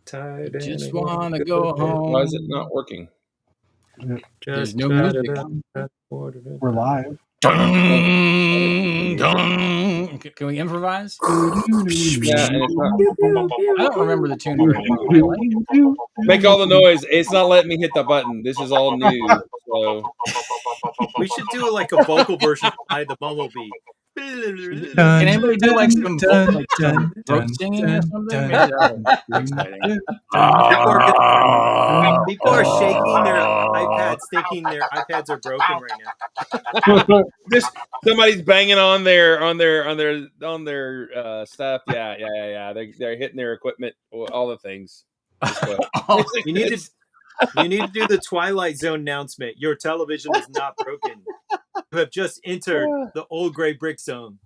tired. Just want to go home. Why is it not working? There's no music. We're live. Dun, dun. Can we improvise? Yeah, and it's not. I don't remember the tune very well. Make all the noise. It's not letting me hit the button. This is all new. So We should do like a vocal version by the Bumblebee. Can anybody do like some throat singing or something? Maybe that would be exciting. People are shaking their iPads, thinking their iPads are broken right now. just somebody's banging on their stuff. Yeah. They're hitting their equipment, all the things. You need to do the Twilight Zone announcement. Your television is not broken. You have just entered the old gray brick zone.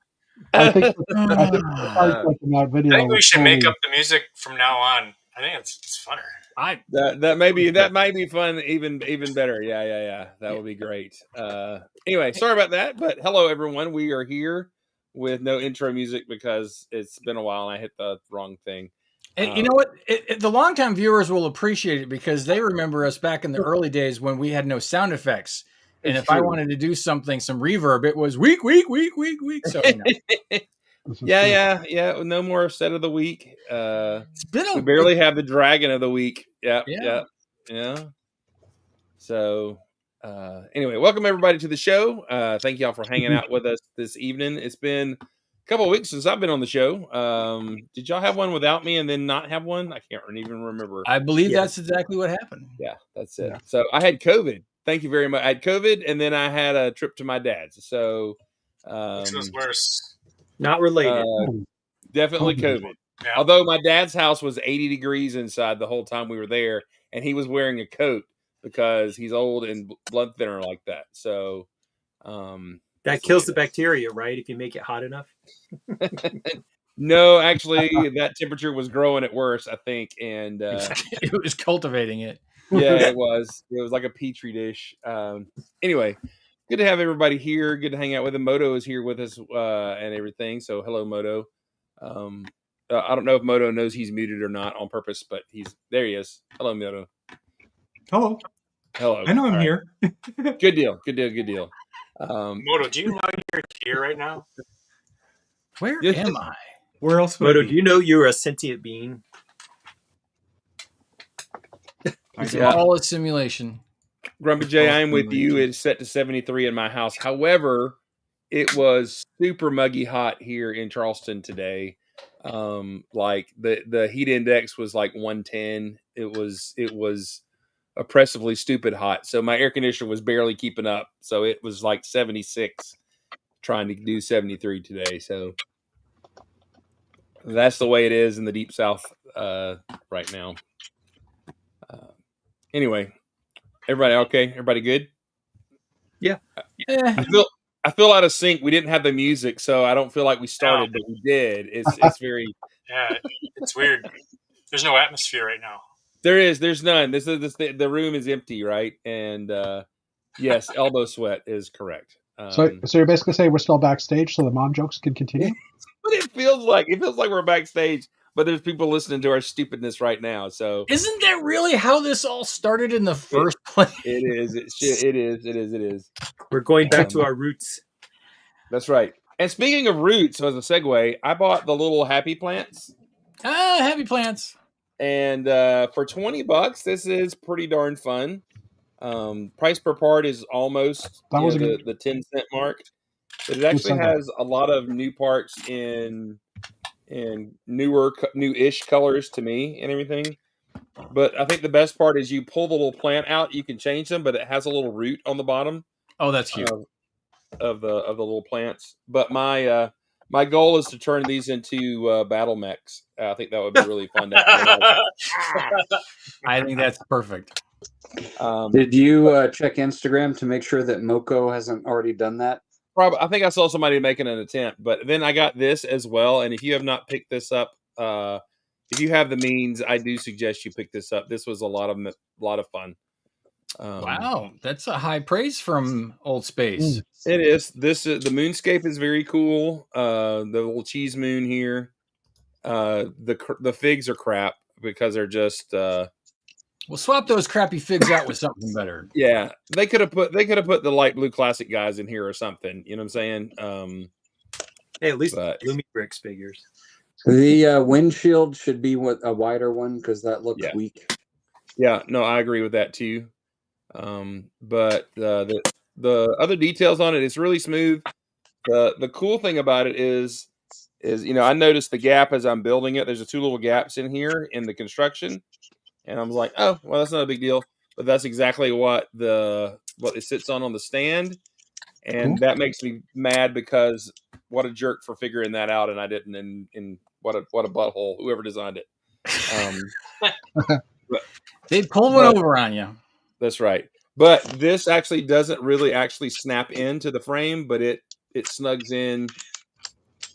I think we should make up the music from now on. I think it's funner. That might be fun, even better. Yeah. That would be great. Anyway, sorry about that, but hello everyone. We are here with no intro music because it's been a while and I hit the wrong thing. And you know what? The longtime viewers will appreciate it because they remember us back in the early days when we had no sound effects. And if I wanted to do some reverb, it was week. So, Yeah. No more set of the week. We barely have the dragon of the week. Yeah. So, anyway, welcome everybody to the show. Thank y'all for hanging out with us this evening. It's been a couple of weeks since I've been on the show. Did y'all have one without me and then not have one? I can't even remember. I believe that's exactly what happened. Yeah, that's it. So I had COVID. Thank you very much. I had COVID, and then I had a trip to my dad's. So, which was worse? Not related. Definitely COVID. Yeah. Although my dad's house was 80 degrees inside the whole time we were there, and he was wearing a coat because he's old and blood thinner like that. So, that kills the bacteria, right? If you make it hot enough. No, actually, that temperature was growing it worse, I think, and it was cultivating it. Yeah, it was. It was like a petri dish. Anyway, good to have everybody here. Good to hang out with him. Moto is here with us and everything. So hello, Moto. I don't know if Moto knows he's muted or not on purpose, but there. He is. Hello, Moto. Hello. I know I'm here. Good deal. Moto, do you know you're here right now? Where am I? Where else? Moto, do you know you're a sentient being? It's all a simulation. Grumpy J, I'm with you. It's set to 73 in my house. However, it was super muggy hot here in Charleston today. Like the heat index was like 110. It was oppressively stupid hot. So my air conditioner was barely keeping up. So it was like 76 trying to do 73 today. So that's the way it is in the deep South right now. Anyway, everybody okay? Everybody good? Yeah. I feel out of sync. We didn't have the music, so I don't feel like we started, but we did. It's very it's weird. There's no atmosphere right now. There's none. The room is empty, right? And yes, elbow sweat is correct. So you're basically saying we're still backstage, so the mom jokes can continue. But it feels like we're backstage. But there's people listening to our stupidness right now. So isn't that really how this all started in the first place? It is. We're going back to our roots. That's right. And speaking of roots, so as a segue, I bought the little happy plants. Happy plants. And for $20, this is pretty darn fun. Price per part is almost the 10-cent mark. But it actually has a lot of new parts in new-ish colors to me and everything. But I think the best part is you pull the little plant out, you can change them, but it has a little root on the bottom. Oh, that's cute. Of the little plants. But my goal is to turn these into battle mechs. I think that would be really fun. I think that's perfect. Did you check Instagram to make sure that Moko hasn't already done that? I think I saw somebody making an attempt, but then I got this as well. And if you have not picked this up, if you have the means, I do suggest you pick this up. This was a lot of fun. Wow, that's a high praise from Old Space. It is. The moonscape is very cool. The little cheese moon here. The figs are crap. because they're just. We'll swap those crappy figs out with something better. Yeah, they could have put the light blue classic guys in here or something. You know what I'm saying? Hey, at least Lumi Bricks figures. The windshield should be a wider one because that looks weak. Yeah, no, I agree with that too. But the other details on it is really smooth. The cool thing about it is I noticed the gap as I'm building it. There's 2 little gaps in here in the construction. And I was like, oh, well, that's not a big deal. But that's exactly what it sits on the stand. And that makes me mad because what a jerk for figuring that out. And I didn't. And what a butthole, whoever designed it. They pulled one over on you. That's right. But this actually doesn't really snap into the frame, but it snugs in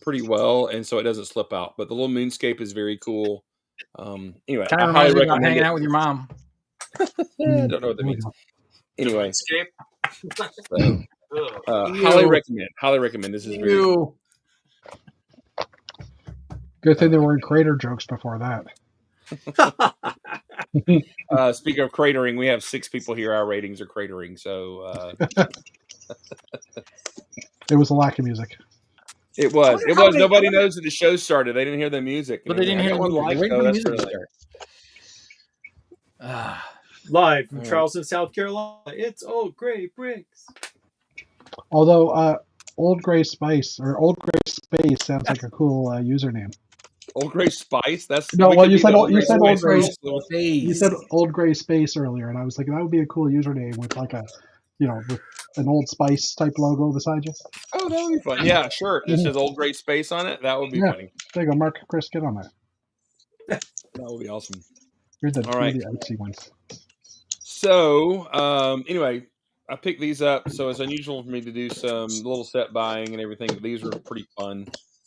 pretty well. And so it doesn't slip out. But the little moonscape is very cool. Anyway, kind of reminds me about hanging out with your mom. I don't know what that means. Anyway, highly recommend. This is very cool. Good thing there weren't crater jokes before that. Speaking of cratering, we have 6 people here. Our ratings are cratering, so it was a lack of music. It was. Nobody knows that the show started. They didn't hear the music. But they didn't hear the music. Live from Charleston, South Carolina, it's Old Gray Bricks. Although Old Gray Spice or Old Gray Space sounds like a cool username. Old Gray Spice? That's no. Well, you said Old Gray. Space. You said Old Gray Space earlier, and I was like, that would be a cool username with like with an Old Spice type logo beside you. Oh, that would be fun. Yeah, sure. This is Old Gray Space on it. That would be funny. There you go, Mark. Chris, get on that. That would be awesome. You're the right. artsy ones. So, anyway, I picked these up. So it's unusual for me to do some little set buying and everything. But these were pretty fun.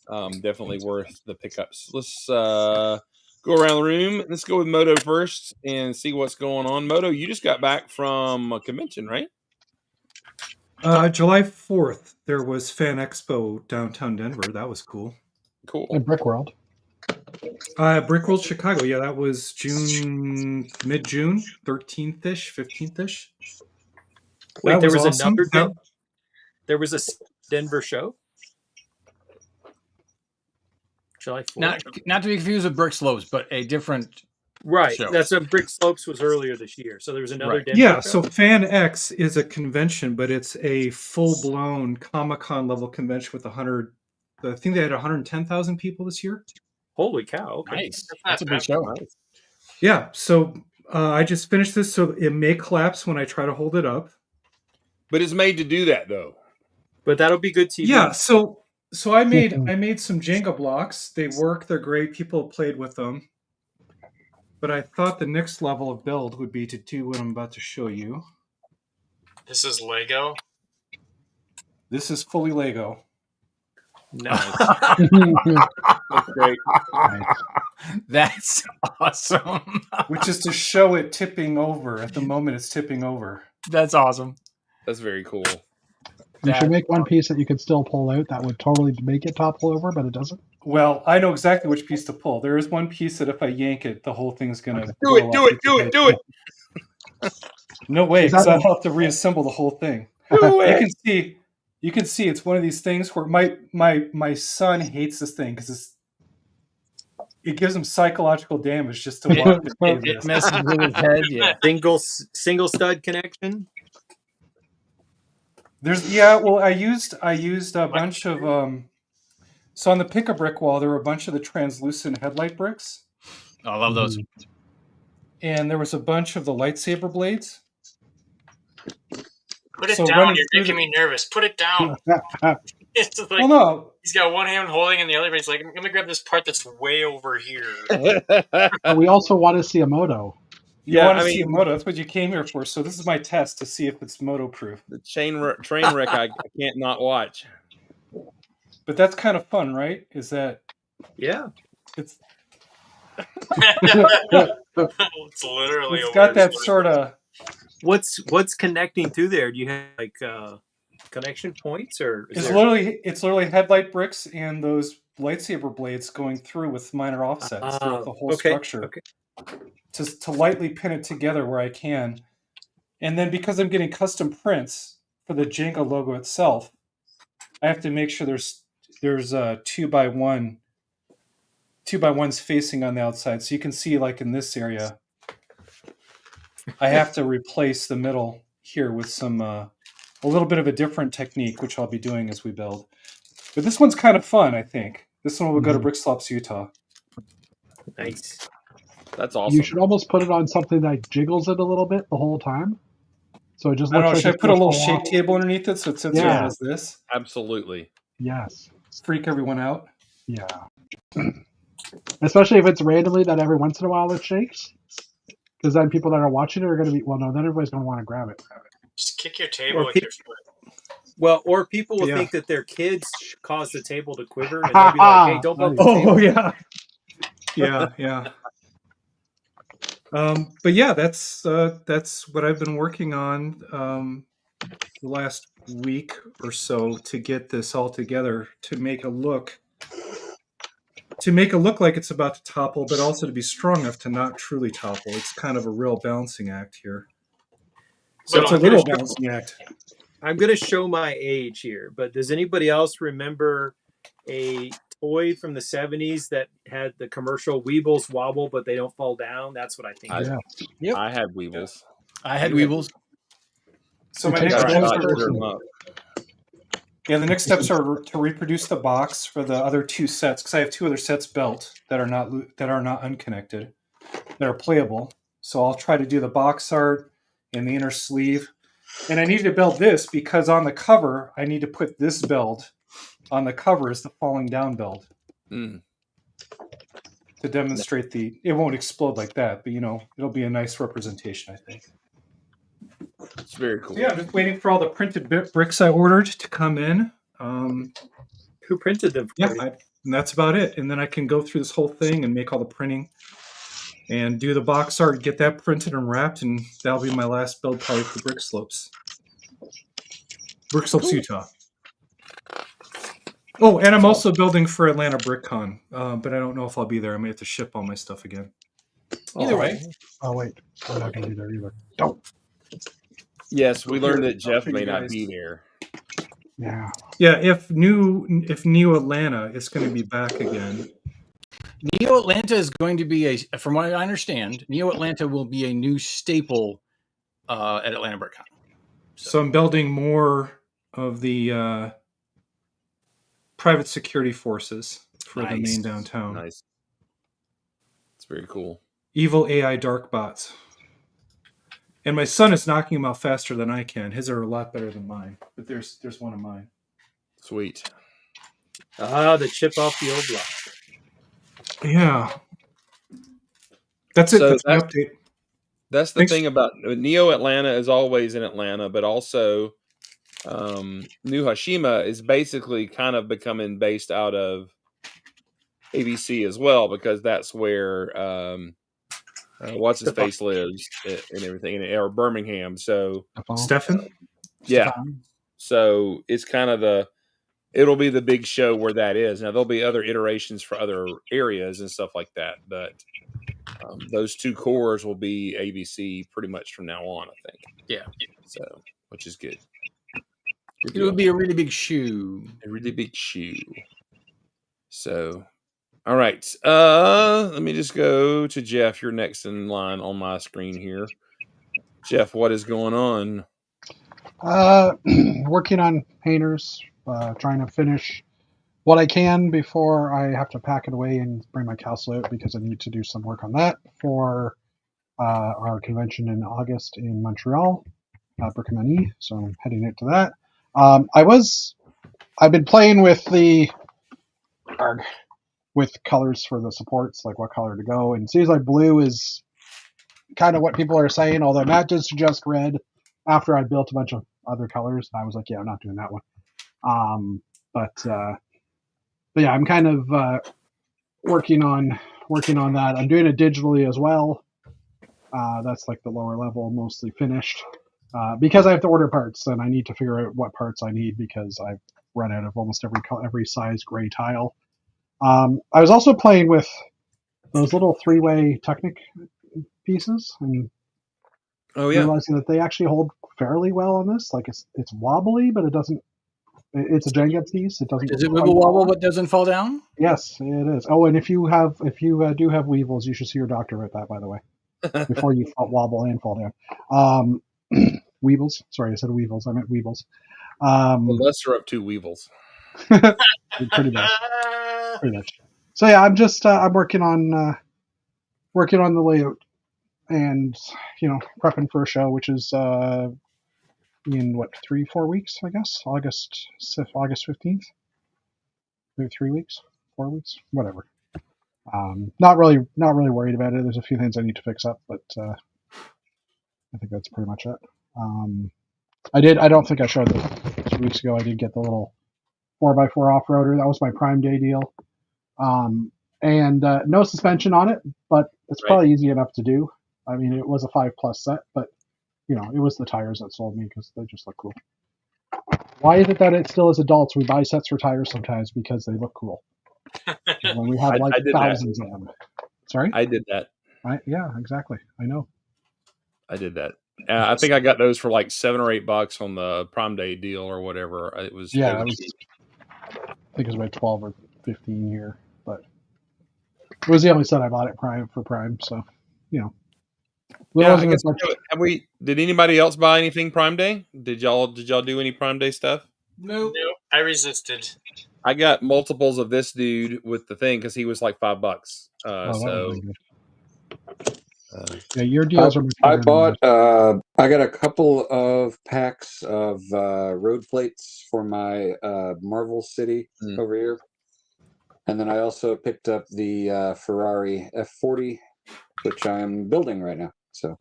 Definitely worth the pickups. Let's go around the room. Let's go with Moto first and see what's going on. Moto, you just got back from a convention, right? July 4th, there was Fan Expo downtown Denver. That was cool. Cool. And Brickworld. Brickworld Chicago. Yeah, that was mid-June, 13th-ish, 15th-ish. Wait, there was awesome. There was a Denver show? July 4th? Not to be confused with Brick Slopes, but a different show. That's what Brick Slopes was earlier this year. So there was another Denver show? So Fan X is a convention, but it's a full-blown Comic-Con level convention with I think they had 110,000 people this year. Holy cow. Okay. Nice. That's a big show. Nice. Yeah, so I just finished this, so it may collapse when I try to hold it up. But it's made to do that, though. But that'll be good TV. Yeah, so I made some Jenga blocks. They work. They're great. People have played with them. But I thought the next level of build would be to do what I'm about to show you. This is Lego? This is fully Lego. Nice. That's great. That's awesome. Which is to show it tipping over. At the moment, it's tipping over. That's awesome. That's very cool. You should make one piece that you could still pull out that would totally make it topple over, but it doesn't. Well, I know exactly which piece to pull. There is one piece that if I yank it, the whole thing's going to... Do it! No way, because I'll have to reassemble the whole thing. You can see it's one of these things where my son hates this thing because it gives him psychological damage just to watch it messes with his head. Yeah, single stud connection. I used a bunch of so on the Pick-a-Brick wall there were a bunch of the translucent headlight bricks. Oh, I love those. And there was a bunch of the lightsaber blades. Put it down. You're making me nervous. Put it down. It's like, well, no. He's got one hand holding in the other, but he's like, I'm going to grab this part that's way over here. We also want to see a Moto. You want to see a Moto. That's what you came here for. So this is my test to see if it's Moto-proof. The train wreck I can't not watch. But that's kind of fun, right? Is that... Yeah. It's literally it's got that sort of... What's connecting through there? Do you have like connection points or? It's literally headlight bricks and those lightsaber blades going through with minor offsets throughout the whole okay, structure okay. to lightly pin it together where I can. And then because I'm getting custom prints for the Jenga logo itself, I have to make sure there's 2x1 2x1s facing on the outside. So you can see, like in this area, I have to replace the middle here with some a little bit of a different technique, which I'll be doing as we build. But this one's kind of fun, I think. This one will go to Brick Slops, Utah. Nice. That's awesome. You should almost put it on something that jiggles it a little bit the whole time. So it just I don't looks know, like should I it's put a gonna little fall shake off. table underneath it so it sits Yeah. there as this? Absolutely. Yes. Freak everyone out. Yeah. Especially if it's randomly that every once in a while it shakes. Because then people that are watching it are going to be, well, no, then everybody's going to want to grab it. Just kick your table Or with pe- your foot. Well, or people will Yeah. think that their kids cause the table to quiver, and they'll be like, "Hey, don't bump the table." Oh yeah, yeah. But yeah, that's what I've been working on the last week or so to get this all together to make it look like it's about to topple, but also to be strong enough to not truly topple. It's kind of a real balancing act here. So But it's a on little gonna show- balancing act. I'm going to show my age here, but does anybody else remember a toy from the 70s that had the commercial Weebles wobble, but they don't fall down? That's what I think. Yeah. I had Weebles. I had Weebles. So my It takes next a steps whole are, person. the next steps are to reproduce the box for the other two sets, because I have two other sets built that are not unconnected, that are playable. So I'll try to do the box art and the inner sleeve. And I need to build this because on the cover, I need to put this build on the cover as the falling down build Mm. to demonstrate it won't explode like that, but it'll be a nice representation, I think. It's very cool. So yeah, I'm just waiting for all the printed bricks I ordered to come in. Who printed them for Yeah, you? and that's about it. And then I can go through this whole thing and make all the printing and do the box art, get that printed and wrapped, and that'll be my last build probably for Brick Slopes. Brick Slopes, Utah. Oh, and I'm also building for Atlanta BrickCon, but I don't know if I'll be there. I may have to ship all my stuff again. Either way. Oh, wait. I'm not going to be there either. Don't. Yes, we learned that I'll Jeff see may you not guys. be there. Yeah. Yeah, if new Atlanta is going to be back again. Neo Atlanta is going to be from what I understand, Neo Atlanta will be a new staple at Atlanta BrickCon. So I'm building more of the private security forces for the Nice. main downtown. Nice. It's very cool. Evil AI dark bots. And my son is knocking them out faster than I can. His are a lot better than mine. But there's one of mine. Sweet. The chip off the old block. Yeah. That's it. So That's my update. That's the Thanks. thing about Neo Atlanta is always in Atlanta, but also New Hashima is basically kind of becoming based out of ABC as well, because that's where what's his face lives and everything, or Birmingham. So Stefan? yeah, so it's kind of it'll be the big show where that is. Now there'll be other iterations for other areas and stuff like that, but those two cores will be ABC pretty much from now on, I think. Yeah. So, which is good. It would be a really big shoe. A really big shoe. So, all right. Let me just go to Jeff. You're next in line on my screen here. Jeff, what is going on? Working on painters, trying to finish what I can before I have to pack it away and bring my castle out, because I need to do some work on that for our convention in August in Montreal, Brickmanie. So I'm heading out to that. I've been playing with with colors for the supports, like what color to go, and it seems like blue is kind of what people are saying, although Matt did suggest red after I built a bunch of other colors, and I was like, yeah, I'm not doing that one. But yeah, I'm kind of working on that. I'm doing it digitally as well. That's like the lower level, mostly finished. Because I have to order parts, and I need to figure out what parts I need, because I've run out of almost every size gray tile. I was also playing with those little 3-way Technic pieces and Oh yeah. realizing that they actually hold fairly well on this. Like it's wobbly, but it doesn't. It's a Jenga piece. It doesn't. Does it quite wibble fall wobble off. but doesn't fall down? Yes, it is. Oh, and if you do have weevils, you should see your doctor about that. By the way, before you wobble and fall down. Weevils. Sorry, I said weevils. I meant weevils. The lesser of two weevils. Pretty much. Pretty much. So yeah, I'm just I'm working on the layout and prepping for a show, which is in what 3-4 weeks, I guess. August 15th. Maybe 3 weeks, 4 weeks, whatever. Not really worried about it. There's a few things I need to fix up, but I think that's pretty much it. I don't think I showed this 2 weeks ago. I did get the little 4x4 off-roader. That was my Prime Day deal. And no suspension on it, but it's probably easy enough to do. I mean, it was a 5+ set, but it was the tires that sold me because they just look cool. Why is it that it still, as adults, we buy sets for tires sometimes because they look cool? When we have I did thousands of them. Sorry? I did that. Yeah, exactly. I know. I did that. I think I got those for like $7 or $8 on the Prime Day deal or whatever. It was. Yeah, it I was think it was about 12 or 15 here, but it was the only set I bought at Prime for Prime, so Yeah, I guess, did anybody else buy anything Prime Day? Did y'all do any Prime Day stuff? Nope. I resisted. I got multiples of this dude with the thing because he was like $5. that was So really good. Yeah, your deals are much I better than bought. mine. I got a couple of packs of road plates for my Marvel City over here, and then I also picked up the Ferrari F40, which I am building right now. So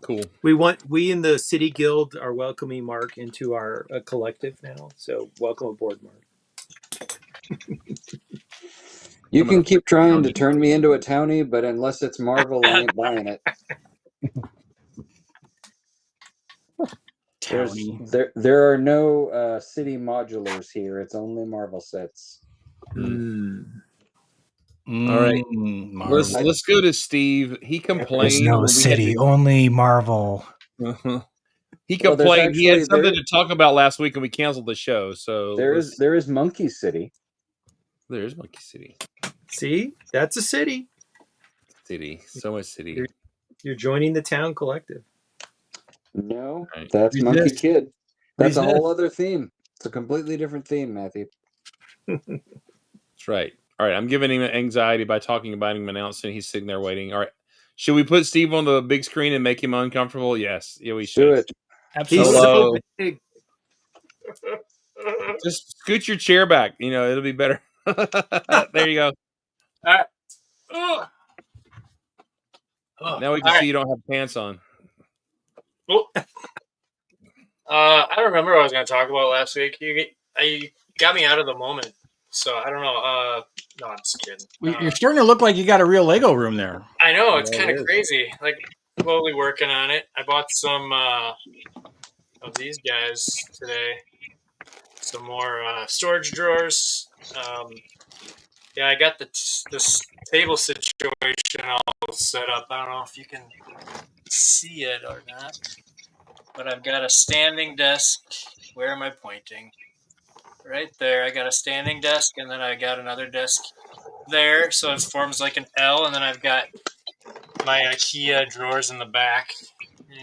cool. We in the City Guild are welcoming Mark into our collective now. So welcome aboard, Mark. you can keep trying to turn me into a townie, but unless it's Marvel, I ain't buying it. There are no city modulars here. It's only Marvel sets. All right, let's go to Steve. He complained. There's no city, only Marvel. He complained. He had something to talk about last week, and we canceled the show. So there is Monkey City. There's Monkey City. See, that's a city. City, so much city. You're joining the town collective. No, that's Monkey Kid. That's a whole other theme. It's a completely different theme, Matthew. That's right. All right, I'm giving him anxiety by talking about him announcing. He's sitting there waiting. All right, should we put Steve on the big screen and make him uncomfortable? Yes. Yeah, we should. Do it. Absolutely. He's so big. Just scoot your chair back. It'll be better. There you go. All right. Now we can see you don't have pants on. I don't remember what I was going to talk about last week. You got me out of the moment, so I don't know. No, I'm just kidding. You're starting to look like you got a real Lego room there. I know, it's kind of crazy. Like, slowly working on it. I bought some of these guys today. Some more storage drawers. I got this table situation all set up. I don't know if you can see it or not, but I've got a standing desk. Where am I pointing? Right there. I got a standing desk, and then I got another desk there, so it forms like an L, and then I've got my IKEA drawers in the back,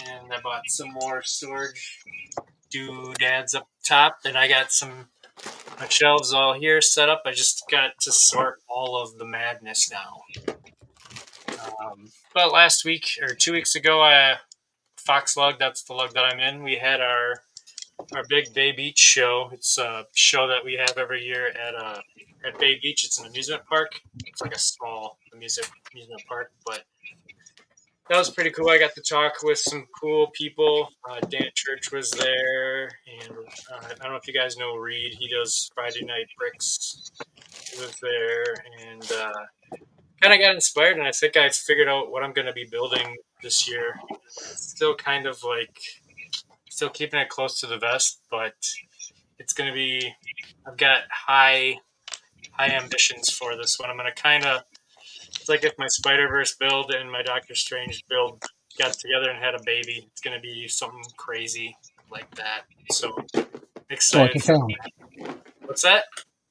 and I bought some more storage doodads up top. Then I got my shelves all here set up. I just got to sort all of the madness now. But last week or 2 weeks ago, Fox Lug, that's the lug that I'm in, we had our big Bay Beach show. It's a show that we have every year at Bay Beach. It's an amusement park. It's like a small amusement park, but that was pretty cool. I got to talk with some cool people. Dan Church was there, and I don't know if you guys know Reed. He does Friday Night Bricks. He was there, and kind of got inspired, and I think I figured out what I'm going to be building this year. Still kind of still keeping it close to the vest, but it's going to be, I've got high high ambitions for this one. I'm gonna it's like if my Spider-Verse build and my Doctor Strange build got together and had a baby. It's gonna be something crazy like that. So excited. Like a town. What's that?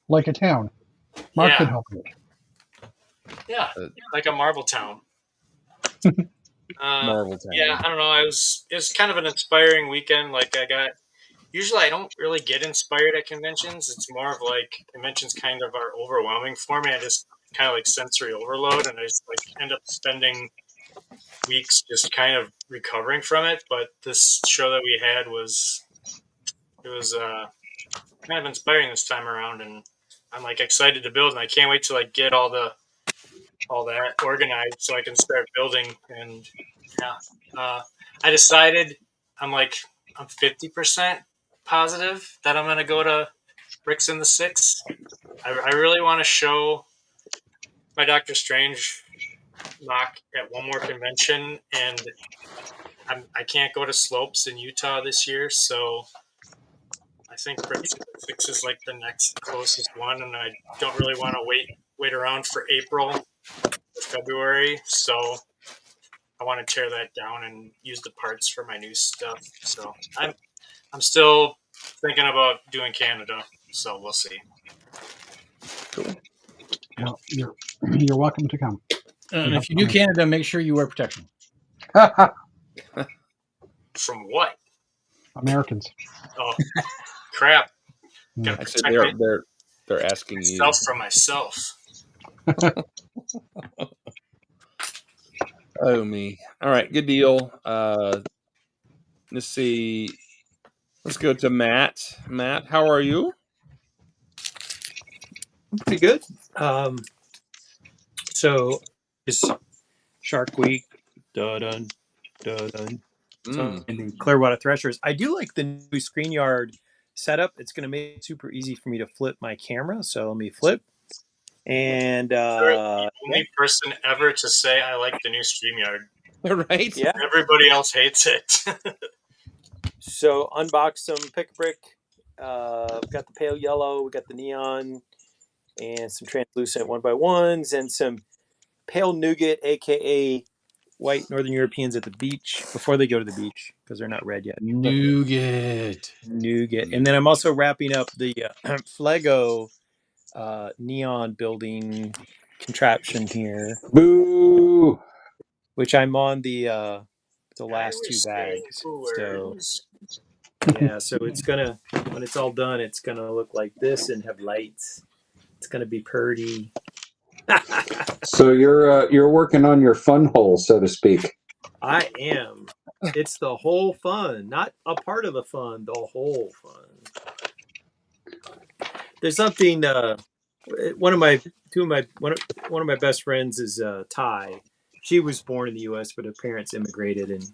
Like a town. Mark Yeah. could help you. Yeah, like a Marvel Town. Marvel Town. Yeah, I don't know. It was kind of an inspiring weekend. Usually I don't really get inspired at conventions. It's more of like conventions kind of are overwhelming for me. I just kind of like sensory overload, and I just like end up spending weeks just kind of recovering from it. But this show that we had was kind of inspiring this time around, and I'm like excited to build, and I can't wait to like get all that organized so I can start building. And I decided I'm 50% positive that I'm going to go to Bricks in the Six. I really want to show my Doctor Strange mock at one more convention, and I can't go to Slopes in Utah this year, so I think Bricks in the Six is like the next closest one, and I don't really want to wait around for April or February, so I want to tear that down and use the parts for my new stuff. So I'm still thinking about doing Canada, so we'll see. Cool. Well, you're welcome to come. And if you do Canada, make sure you wear protection. From what? Americans. Oh, crap. Yeah. I said they're asking you. Self from myself. Oh me. All right, good deal. Let's see. Let's go to Matt. Matt, how are you? I'm pretty good. So it's Shark Week. Dun dun dun. So in the Clearwater Threshers, I do like the new ScreenYard setup. It's going to make it super easy for me to flip my camera. So let me flip. And You're the only person ever to say I like the new StreamYard. Right? Yeah. Everybody else hates it. So unbox some Pick a Brick. We've got the pale yellow, we got the neon, and some translucent 1x1s, and some pale nougat, aka white Northern Europeans at the beach before they go to the beach because they're not red yet. Nougat. And then I'm also wrapping up the Flego neon building contraption here. Boo! Which I'm on the last two bags. So yeah, so it's gonna, when it's all done, it's gonna look like this and have lights. It's gonna be pretty. So you're working on your fun hole, so to speak. I am. It's the whole fun, not a part of the fun. The whole fun. There's something. One of my best friends is Thai. She was born in the U.S., but her parents immigrated, and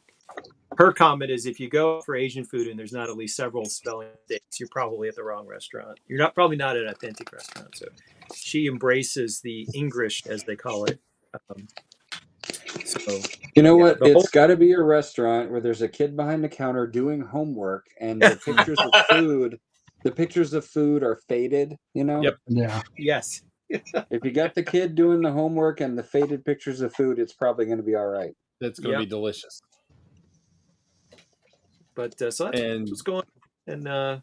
her comment is, if you go for Asian food and there's not at least several spelling mistakes, you're probably at the wrong restaurant. You're probably not an authentic restaurant. So she embraces the English, as they call it. So you know what? It's got to be a restaurant where there's a kid behind the counter doing homework, and the pictures of food. The pictures of food are faded. You know. Yep. Yeah. Yes. If you got the kid doing the homework and the faded pictures of food, it's probably going to be all right. That's going to be delicious. But so that's what's going on. And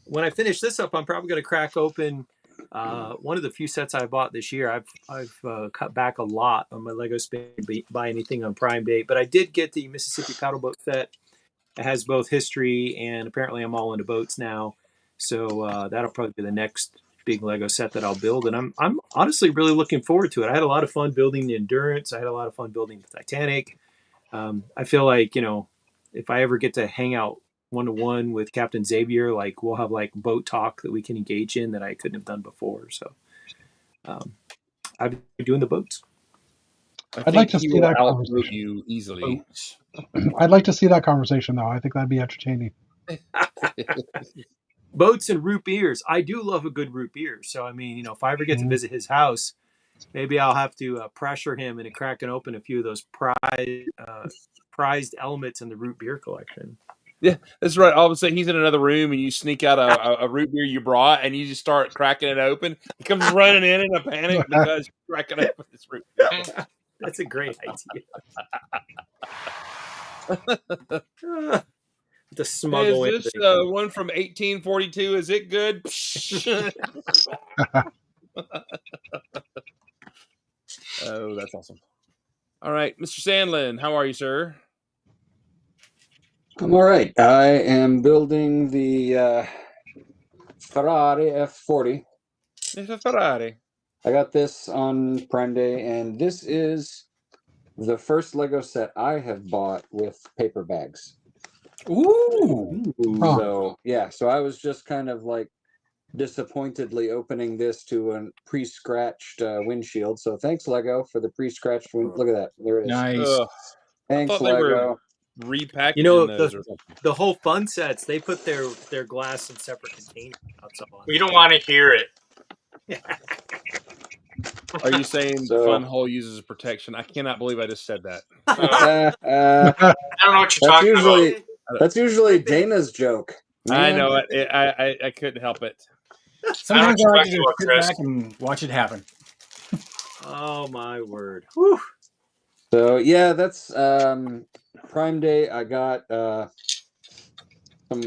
when I finish this up, I'm probably going to crack open one of the few sets I bought this year. I've cut back a lot on my Lego spending, buy anything on Prime Date, but I did get the Mississippi Paddle Boat set. It has both history and apparently I'm all into boats now. So that'll probably be the next big Lego set that I'll build, and I'm honestly really looking forward to it. I had a lot of fun building the Endurance. I had a lot of fun building the Titanic. I feel like, if I ever get to hang out one-to-one with Captain Xavier, like we'll have like boat talk that we can engage in that I couldn't have done before. So I've been doing the boats. I'd like to see that conversation. You easily. I'd like to see that conversation, though. I think that'd be entertaining. Boats and root beers. I do love a good root beer. So, I mean, if I ever get to visit his house, maybe I'll have to pressure him into cracking open a few of those prized elements in the root beer collection. Yeah, that's right. All of a sudden, he's in another room, and you sneak out a root beer you brought, and you just start cracking it open. He comes running in a panic because you're cracking open this root beer. That's a great idea. To smuggle Is this in. one from 1842? Is it good? Oh, that's awesome. All right, Mr. Sandlin, how are you, sir? I'm all right. I am building the Ferrari F40. It's a Ferrari. I got this on Prime Day, and this is the first Lego set I have bought with paper bags. Ooh. So yeah, so I was just kind of like disappointedly opening this to a pre-scratched windshield. So thanks, Lego, for the pre-scratched Look at that. There it is. Nice. Thanks, thought they were Lego. repackaging You know, those or something. the whole fun sets, they put their glass in separate containers. We don't want to hear it. Are you saying So- Fun Hole uses protection? I cannot believe I just said that. I don't know what you're talking about. That's usually Dana's joke. I Man. know it. I couldn't help it. Sometimes I like to I don't just sit Chris. back and watch it happen. Oh my word! Whew. So yeah, that's Prime Day. I got some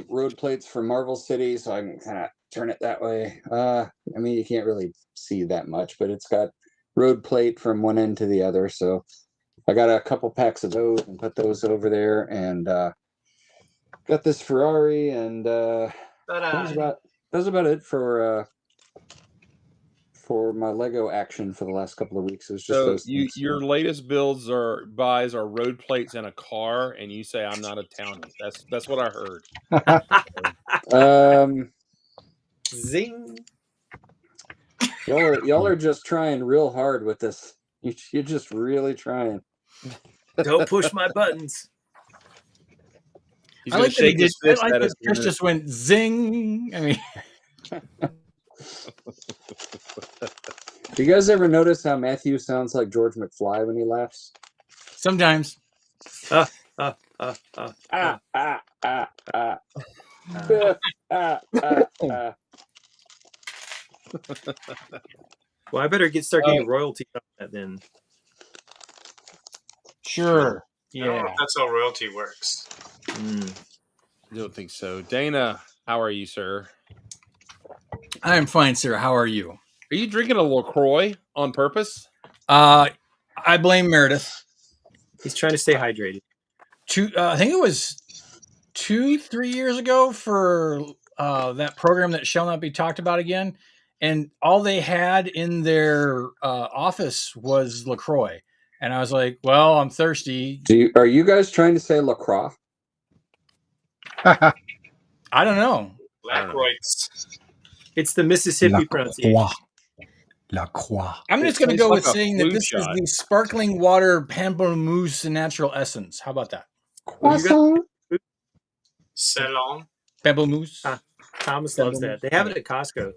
road plates for Marvel City, so I can kind of turn it that way. I mean, you can't really see that much, but it's got road plate from one end to the other. So I got a couple packs of those and put those over there, and got this Ferrari, and that's about it for my Lego action for the last couple of weeks. It was just So those things. your latest buys are road plates and a car, and you say I'm not a townie. That's what I heard. Zing! Y'all are just trying real hard with this. You're just really trying. Don't push my buttons. He's I gonna like that he shake did. his I fist like at that us. Chris just went zing. I mean, Do you guys ever notice how Matthew sounds like George McFly when he laughs? sometimes. Ah, ah, ah, ah, ah. Well, I better start getting royalty on that then. Sure. I don't know Yeah. if that's how royalty works. I don't think so. Dana, how are you, sir? I am fine, sir. How are you? Are you drinking a LaCroix on purpose? I blame Meredith. He's trying to stay hydrated. I think it was 2-3 years ago for that program that shall not be talked about again, and all they had in their office was LaCroix, and I was like, "Well, I'm thirsty." Are you guys trying to say LaCroix? I don't know. Lacroix. It's the Mississippi pronunciation. La Croix. I'm just going to tastes go like with a saying that flu this shot. is the sparkling water pamplemousse natural essence. How about that? Croissant. Salon. Pamplemousse. Thomas loves that. They have it at Costco.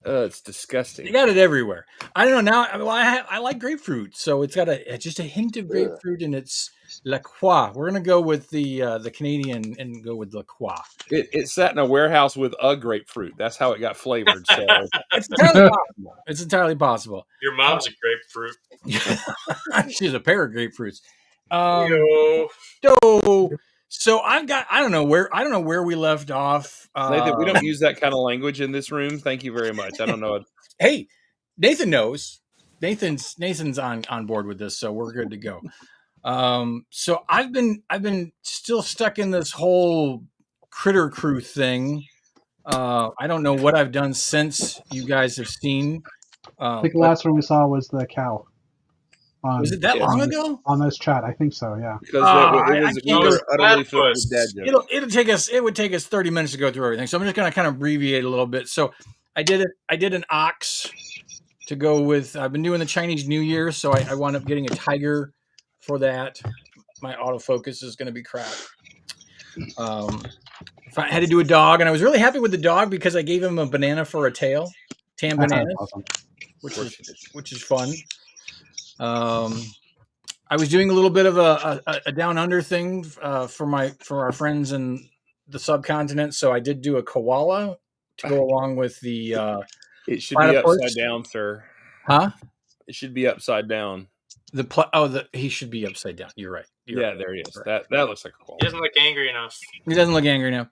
It's disgusting. They got it everywhere. I don't know. Now I like grapefruit, so it's got just a hint of grapefruit, and it's La Croix. We're gonna go with the Canadian and go with La Croix. It sat in a warehouse with a grapefruit. That's how it got flavored. So It's entirely possible. It's entirely possible. Your mom's a grapefruit. She's a pair of grapefruits. Yo. So I don't know where we left off. Nathan, we don't use that kind of language in this room. Thank you very much. I don't know. Hey, Nathan knows. Nathan's on board with this, so we're good to go. So I've been still stuck in this whole Critter Crew thing. I don't know what I've done since you guys have seen. I think the last one we saw was the cow. Was it that long ago? On this chat, I think so. Yeah. Because we can't were go- utterly filled with dad jokes. It would take us 30 minutes to go through everything. So I'm just going to kind of abbreviate a little bit. So I did an ox to go with. I've been doing the Chinese New Year, so I wound up getting a tiger for that. My autofocus is going to be crap. If I had to do a dog, and I was really happy with the dog because I gave him a banana for a tail, tan bananas, Awesome. which is fun. I was doing a little bit of a down under thing for our friends in the subcontinent, so I did do a koala to go along with the. It should be upside down, sir. Huh? It should be upside down. He should be upside down. You're right. There he is. Right. That looks like a koala. He doesn't look angry enough. He doesn't look angry now.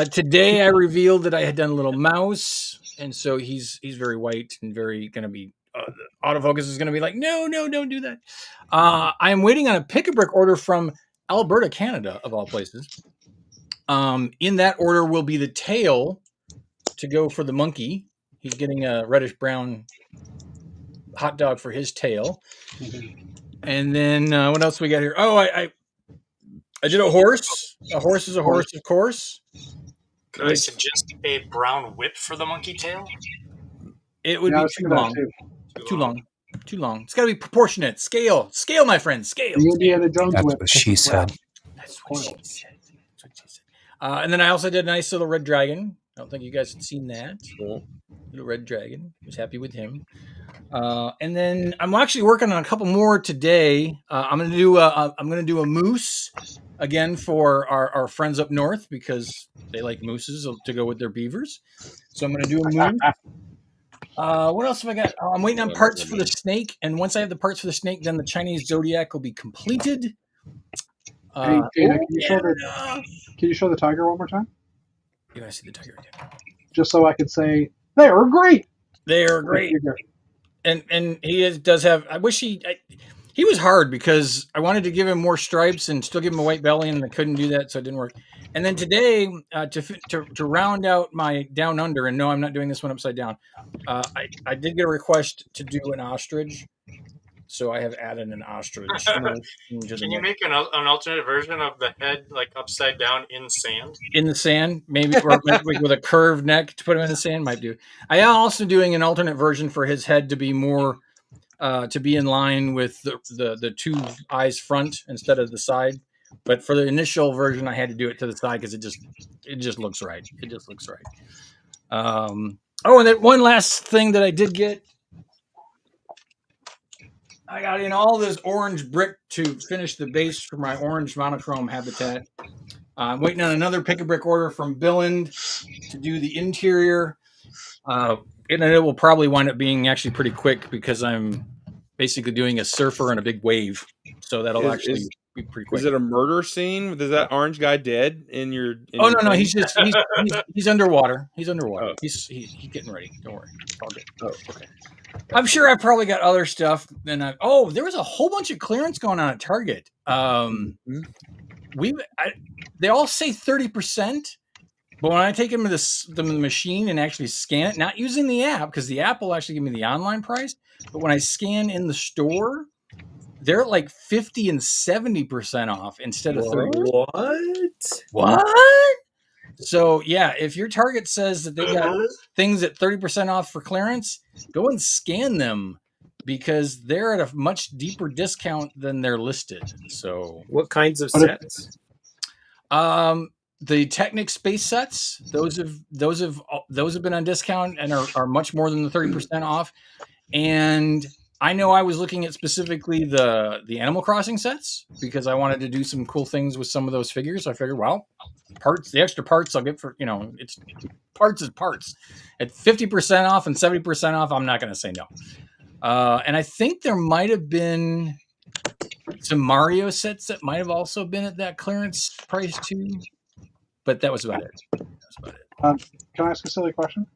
Today I revealed that I had done a little mouse, and so he's very white and very going to be. The autofocus is going to be like, no, don't do that. I am waiting on a pick-a-brick order from Alberta, Canada, of all places. In that order will be the tail to go for the monkey. He's getting a reddish-brown hot dog for his tail. And then what else we got here? Oh, I did a horse. A horse is a horse, of course. Could I suggest a brown whip for the monkey tail? It would be too long. Too long. It's got to be proportionate. Scale, my friend. Scale. The Indiana Jones That's whip. what she said. That's what she said. And then I also did a nice little red dragon. I don't think you guys had seen that. Little red dragon. I was happy with him. And then I'm actually working on a couple more today. I'm gonna do a moose again for our friends up north because they like mooses to go with their beavers. So I'm gonna do a moose. What else have I got? I'm waiting on parts for the snake, and once I have the parts for the snake, then the Chinese zodiac will be completed. Hey, Jada, can you show the tiger one more time? You want to see the tiger again? Just so I can say they are great. They are great. And he does have. I wish he was hard because I wanted to give him more stripes and still give him a white belly, and I couldn't do that, so it didn't work. And then today, to round out my down under, and no, I'm not doing this one upside down. I did get a request to do an ostrich, so I have added an ostrich. Can you make an alternate version of the head like upside down in sand? In the sand, maybe with a curved neck to put him in the sand might do. I am also doing an alternate version for his head to be more to be in line with the two eyes front instead of the side. But for the initial version, I had to do it to the side because it just looks right. It just looks right. And then one last thing that I did get. I got in all this orange brick to finish the base for my orange monochrome habitat. I'm waiting on another pick-a-brick order from Billand to do the interior. And it will probably wind up being actually pretty quick because I'm basically doing a surfer and a big wave. So that'll be pretty quick. Is it a murder scene? Is that orange guy dead in your? No. He's underwater. He's underwater. Oh. He's getting ready. Don't worry. It's all good. Oh, okay. I'm sure I probably got other stuff. There was a whole bunch of clearance going on at Target. They all say 30%, but when I take them to the machine and actually scan it, not using the app because the app will actually give me the online price, but when I scan in the store, they're like 50 and 70% off instead of 30%. What? So yeah, if your Target says that they got things at 30% off for clearance, go and scan them because they're at a much deeper discount than they're listed. So what kinds of sets? The Technic space sets, those have been on discount and are much more than the 30% off. And I know I was looking at specifically the Animal Crossing sets because I wanted to do some cool things with some of those figures. I figured, the extra parts I'll get for, it's parts is parts. At 50% off and 70% off, I'm not going to say no. And I think there might have been some Mario sets that might have also been at that clearance price too. But that was about it. Can I ask a silly question?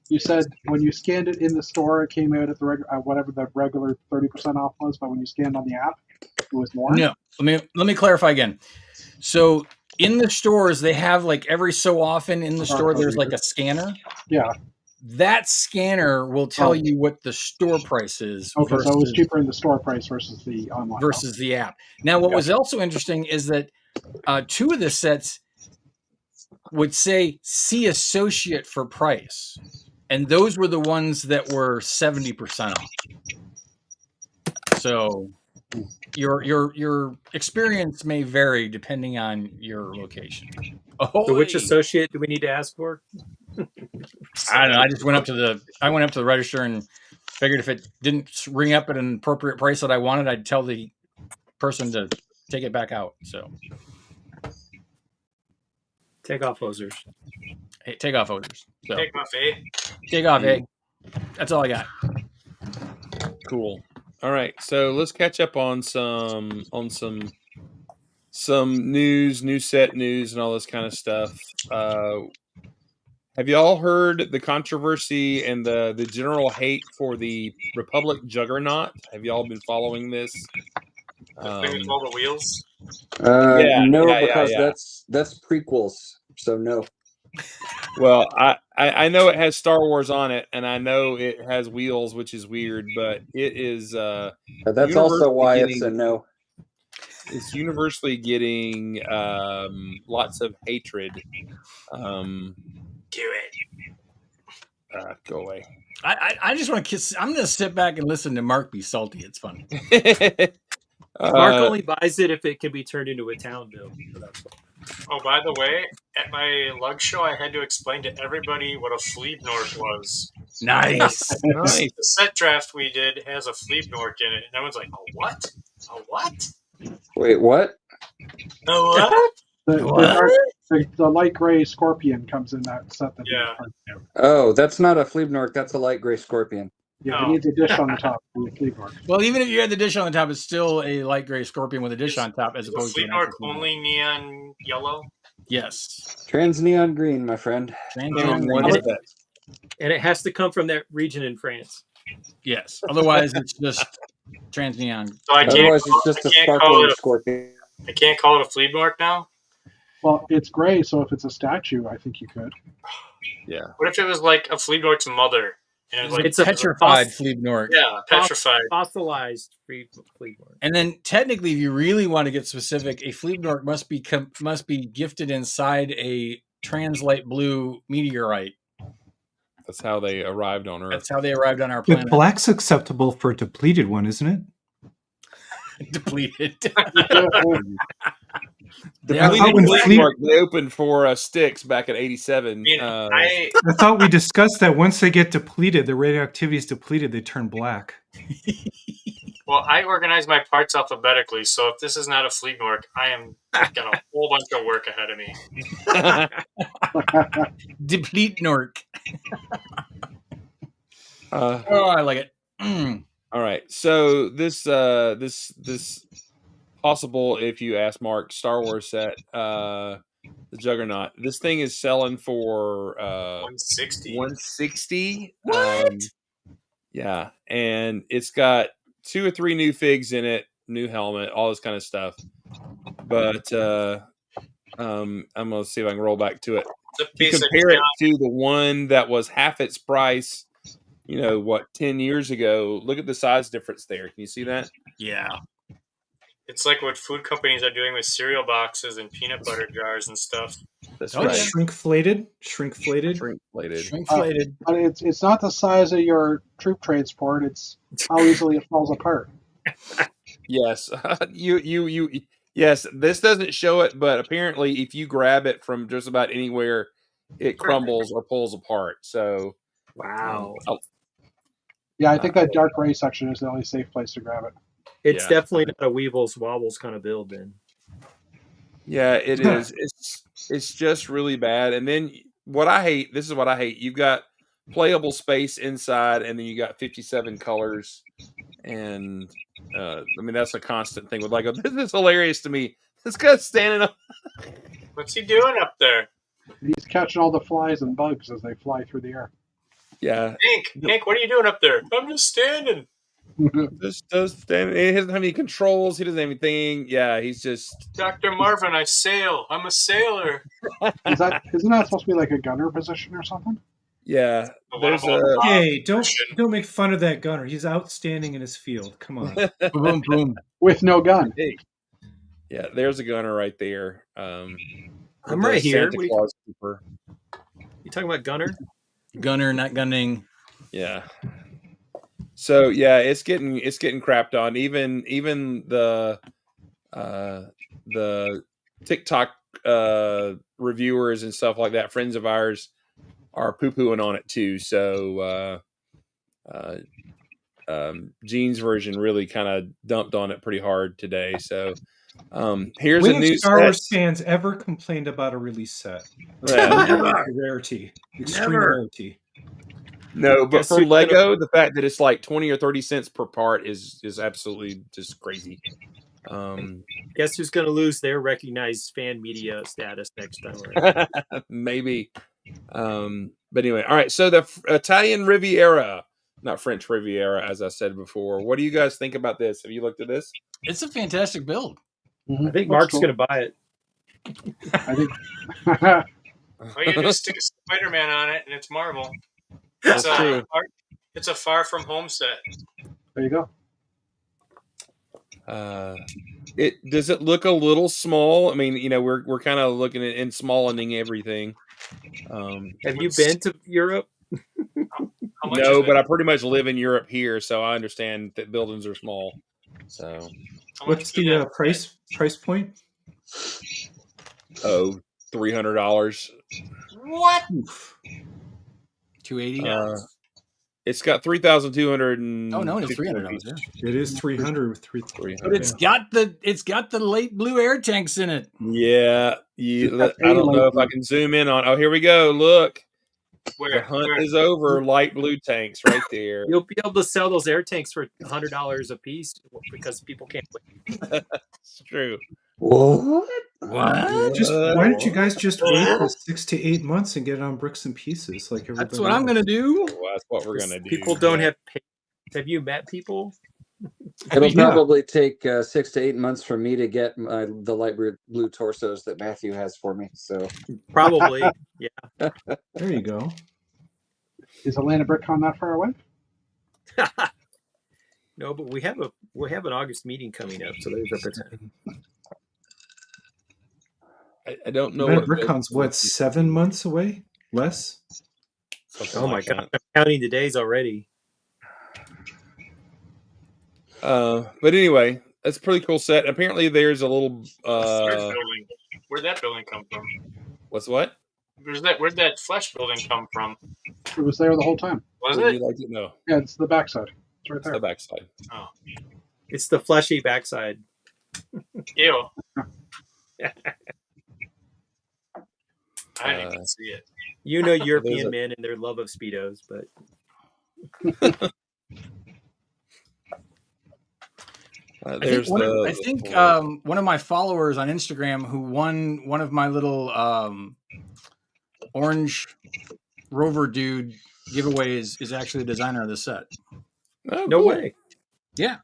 You said when you scanned it in the store, it came out at the whatever the regular 30% off was, but when you scanned on the app, it was more? No. Let me clarify again. So in the stores, they have like every so often in the store, there's like a scanner. Yeah. That scanner will tell you what the store price is. Okay, so it was cheaper in the store price versus the online. Versus the app. Now, what was also interesting is that two of the sets would say see associate for price. And those were the ones that were 70% off. So your experience may vary depending on your location. So which associate do we need to ask for? I don't know. I just went up to the register and figured if it didn't ring up at an appropriate price that I wanted, I'd tell the person to take it back out. So Take off hosers. Hey, take off odors. So, Take off, eh? take off, eh? That's all I got. Cool. All right, so let's catch up on some news, new set news, and all this kind of stuff. Have y'all heard the controversy and the general hate for the Republic Juggernaut? Have y'all been following this? The thing with all the wheels. Because yeah. that's prequels, so no. Well, I know it has Star Wars on it, and I know it has wheels, which is weird, but it is. That's also why it's a no. It's universally getting lots of hatred. Do it. Go away. I just want to kiss. I'm going to sit back and listen to Mark be salty. It's funny. Mark only buys it if it can be turned into a town build. So that's why. Oh, by the way, at my lug show, I had to explain to everybody what a Fleebnork was. Nice. Nice. The set draft we did has a Fleebnork in it, and everyone's like, "A what? A what? Wait, what? A what?" The light gray scorpion comes in that set. Yeah. Oh, that's not a Fleebnork. That's a light gray scorpion. Yeah, No. it needs a dish on the top. Well, even if you had the dish on the top, it's still a light gray scorpion with a dish on top, as Is opposed to an Fleebnork actual Fleebnork. only neon yellow? Yes. Trans neon green, my friend. And it has to come from that region in France. Yes. Otherwise, it's just trans neon. So I can't. Otherwise, call- it's just a I can't call sparkling it scorpion. I can't call it a Fleebnork now. Well, it's gray, so if it's a statue, I think you could. Yeah. What if it was like a Fleebnork's mother? And it was like, It's a Petrified Fleebnork. yeah, petrified. Fossilized Fleebnork. And then, technically, if you really want to get specific, a Fleebnork must be gifted inside a translite blue meteorite. That's how they arrived on Earth. That's how they arrived on our But planet. black's acceptable for a depleted one, isn't it? Depleted. I thought when Fleet- They opened for Styx back in '87. I I thought we discussed that once they get depleted, the radioactivity is depleted, they turn black. I organize my parts alphabetically, so if this is not a Fleebnork, I am got a whole bunch of work ahead of me. Deplete Nork. Oh, I like it. All right, so this possible, if you ask Mark, Star Wars set, the Juggernaut. This thing is selling for 160. 160. What? Yeah, and it's got 2 or 3 new figs in it, new helmet, all this kind of stuff. But I'm gonna see if I can roll back to it. It's a If you piece of compare it junk. to the one that was half its price, 10 years ago, look at the size difference there. Can you see that? Yeah. It's like what food companies are doing with cereal boxes and peanut butter jars and stuff. That's Oh, right. yeah. Shrinkflated. Shrinkflated. Shrinkflated. But it's not the size of your troop transport. It's how easily it falls apart. Yes. Yes, this doesn't show it, but apparently if you grab it from just about anywhere, it crumbles or pulls apart. So Wow. Yeah, I think that dark gray section is the only safe place to grab it. It's Yeah. definitely not a Weebles Wobbles kind of build then. yeah, it is. It's just really bad. And then this is what I hate. You've got playable space inside, and then you got 57 colors. And that's a constant thing with Lego. This is hilarious to me. This guy's standing up. What's he doing up there? He's catching all the flies and bugs as they fly through the air. Yeah, Hank, what are you doing up there? I'm just standing. just standing. He doesn't have any controls. He doesn't have anything. Yeah, he's just. Dr. Marvin, I sail. I'm a sailor. Isn't that supposed to be like a gunner position or something? Yeah, there's a. Hey, don't make fun of that gunner. He's outstanding in his field. Come on. Boom, boom. With no gun. Yeah, there's a gunner right there. I'm right here. Santa Claus Cooper. You talking about Gunner? Gunner, not gunning. Yeah. So yeah, it's getting crapped on. Even the TikTok reviewers and stuff like that, friends of ours, are poo-pooing on it too. So Gene's version really kind of dumped on it pretty hard today. So Here's when a new have Star Wars set. fans ever complained about a release set? Yeah. Rarity, extreme Never. rarity. No, but Guess for who's Lego, the fact that it's like 20 or 30 cents per part is absolutely just crazy. Guess who's going to lose their recognized fan media status next time around? Maybe. But anyway, all right. So the Italian Riviera, not French Riviera, as I said before. What do you guys think about this? Have you looked at this? It's a fantastic build. I think Mark's going to buy it. I think. All you do is stick a Spider-Man on it, and it's Marvel. That's true. It's a Far From Home set. There you go. Does it look a little small? I mean, we're kind of looking at and smallening everything. Have you been to Europe? How much No, is but it? I pretty much live in Europe here, so I understand that buildings are small. So, How much What's is the it? price point? $300. What? 280. It's got 3,200. Oh no, it's $300. Yeah. It is 300 with 300. But it's got the light blue air tanks in it. Yeah, That's I don't know light if I blue. can zoom in on. Oh, here we go. Look, the Where? hunt Where? is over. Light blue tanks right there. You'll be able to sell those air tanks for $100 a piece because people can't wait. It's true. What? What? Just why don't you guys just wait for 6 to 8 months and get it on bricks and pieces like everybody? That's what I'm gonna do. Well, that's what we're gonna do. People don't have patience. Have you met people? It'll Yeah. probably take 6 to 8 months for me to get the light blue torsos that Matthew has for me. So Probably. Yeah. There you go. Is Atlanta BrickCon that far away? No, but we have an August meeting coming up, so there's a potential. I don't know Atlanta BrickCon's what, 7 months away? Less? something Oh my like god, I'm counting the days already. that. But anyway, that's a pretty cool set. Apparently, there's a little. Where'd that building come from? What's what? Where'd that flesh building come from? It was there the whole time. Was Would it? you like to know? Yeah, it's the backside. It's right It's there. the backside. Oh, It's the fleshy backside. ew. I didn't even see it. You know There's European a- men and their love of Speedos, but There's I think one of my followers on Instagram who won one of my little orange Rover dude giveaways is actually the designer of the set. Oh, no cool. way. Yeah,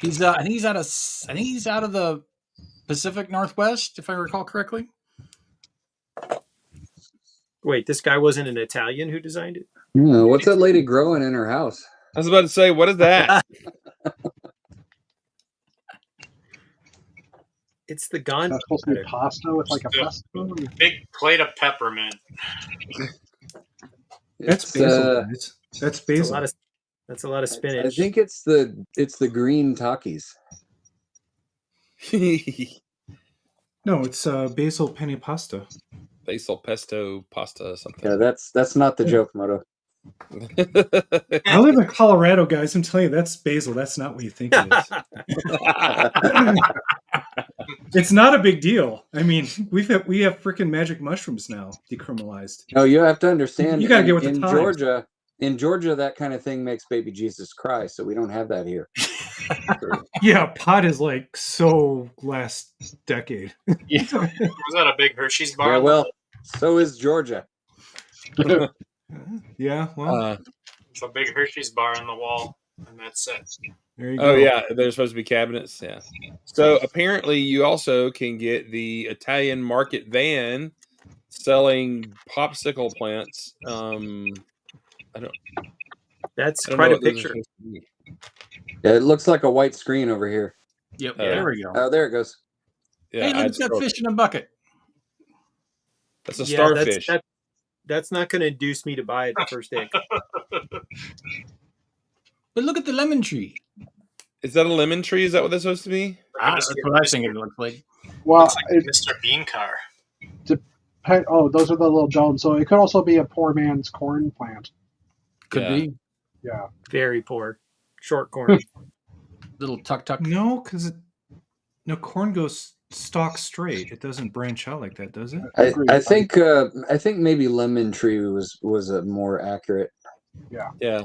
he's I think he's out of the Pacific Northwest, if I recall correctly. Wait, this guy wasn't an Italian who designed it? what's that lady growing in her house? I was about to say, what is that? It's the Gandhi. That's supposed to be pasta with like a Yeah. pesto. Big plate of peppermint. That's It's, basil. Guys. That's That's a basil. lot of I spinach. think it's the green Takis. No, it's basil penny pasta. Basil pesto pasta something. Yeah, that's not the joke, Moto. I live in Colorado, guys. I'm telling you, that's basil. That's not what you think it is. It's not a big deal. I mean, we have freaking magic mushrooms now decriminalized. No, you have to understand. You gotta get with the in times. Georgia. In Georgia, that kind of thing makes baby Jesus cry, so we don't have that here. Yeah, pot is like so last decade. Was that a big Hershey's bar? Yeah, well, so is Georgia. Yeah, well, It's a big Hershey's bar on the wall, and that's it. there you go. Oh yeah, there's supposed to be cabinets. Yeah. So apparently, you also can get the Italian market van selling popsicle plants. That's I don't quite know a what those are picture. supposed to be. Yeah, it looks like a white screen over here. Yep, Yeah. there we go. Oh, there it goes. Yeah, Hey, look I'd at that scroll- fish in a bucket. That's a Yeah, starfish. That's not going to induce me to buy it the first day. But look at the lemon tree. Is that a lemon tree? Is that what that's supposed to be? That's what I think it looks like. Well, Looks like a Mr. Bean car. those are the little domes. So it could also be a poor man's corn plant. Could Yeah. be Yeah. Very poor. Short corn. little tuck. No, because No, corn goes stock straight. It doesn't branch out like that, does it? I think maybe lemon tree was a more accurate. Yeah,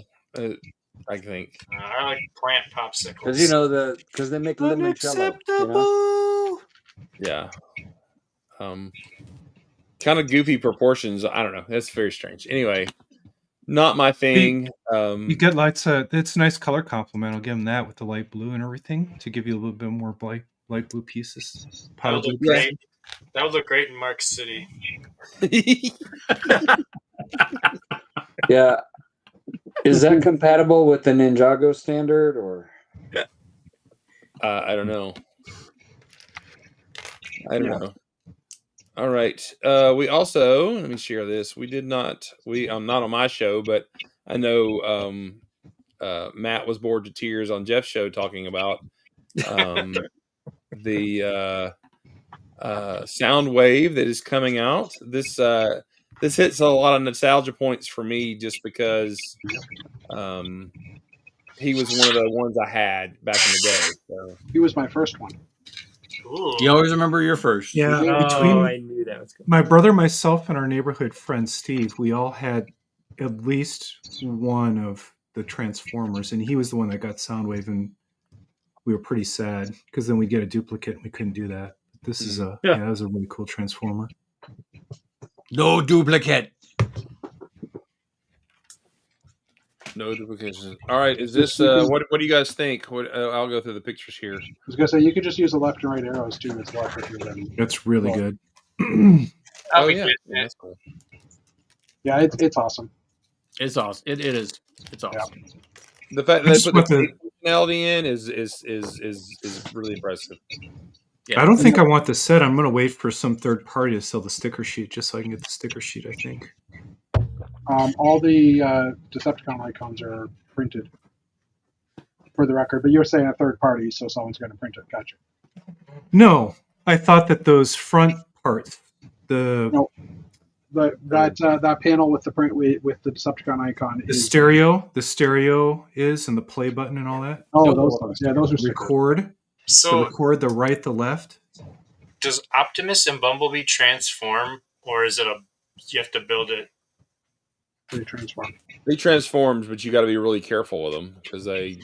I think. I like plant popsicles. Because they make limoncello. You know? Yeah. Kind of goofy proportions. I don't know. That's very strange. Anyway, not my thing. You get lights. It's a nice color complement. I'll give them that with the light blue and everything to give you a little bit more light blue pieces. That would look great. That would look great in Mark City. Yeah. Is that compatible with the Ninjago standard or? I don't know. I don't know. All right. We also, let me share this. I'm not on my show, but I know Matt was bored to tears on Jeff's show talking about the sound wave that is coming out. This hits a lot of nostalgia points for me just because he was one of the ones I had back in the day. So. He was my first one. Ooh. You always remember your first. Yeah, I knew that was coming. My brother, myself, and our neighborhood friend Steve, we all had at least one of the Transformers, and he was the one that got Soundwave, and we were pretty sad because then we'd get a duplicate and we couldn't do that. This is that was a really cool Transformer. No duplicate. No duplications. All right, is this what do you guys think? I'll go through the pictures here. I was gonna say you could just use the left and right arrows too. It's left if you're ready. That's really good. Oh yeah, that's cool. Yeah, it's awesome. It's awesome. It is. It's awesome. Yeah. The fact that they put the functionality in is really impressive. Yeah. I don't think I want the set. I'm going to wait for some third party to sell the sticker sheet just so I can get the sticker sheet, I think. All the Decepticon icons are printed, for the record. But you're saying a third party, so someone's going to print it. Gotcha. No, I thought that those front parts, that panel with the print with the Decepticon icon, the stereo is, and the play button and all that. Oh, those ones. Yeah, those are record. So record the right, the left. Does Optimus and Bumblebee transform, or is it you have to build it? They transform. They transforms, but you got to be really careful with them because they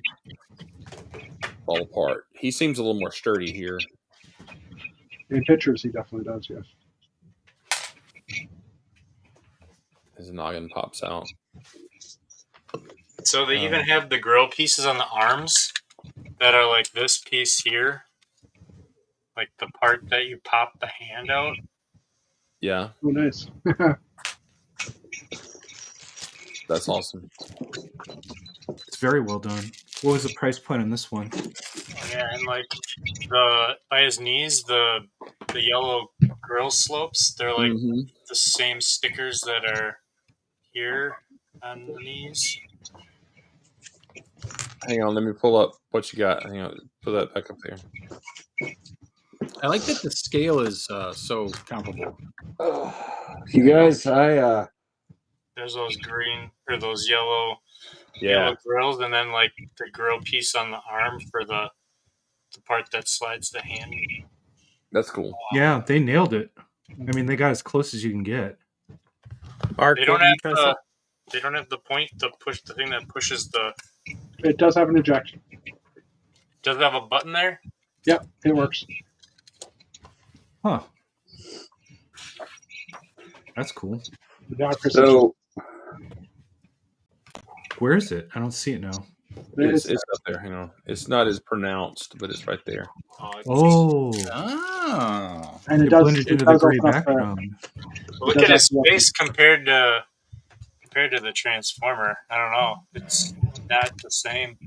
fall apart. He seems a little more sturdy here. In pictures, he definitely does. Yes. His noggin pops out. So they even have the grill pieces on the arms that are like this piece here, like the part that you pop the hand out. Yeah. Oh, nice. That's awesome. It's very well done. What was the price point on this one? Yeah, and like by his knees, the yellow grill slopes, they're like the same stickers that are here on the knees. Hang on, let me pull up what you got. Hang on, put that back up there. I like that the scale is so comparable. You guys, there's those green or those yellow grills, and then like the grill piece on the arm for the part that slides the hand. That's cool. Yeah, they nailed it. I mean, they got as close as you can get. They don't have the point to push the thing that pushes the. It does have an ejection. Does it have a button there? Yep, it works. Huh. That's cool. So, where is it? I don't see it now. It's up there. Hang on. It's not as pronounced, but it's right there. And it does blended into the gray background. Look at his face compared to the Transformer. I don't know. It's not the same.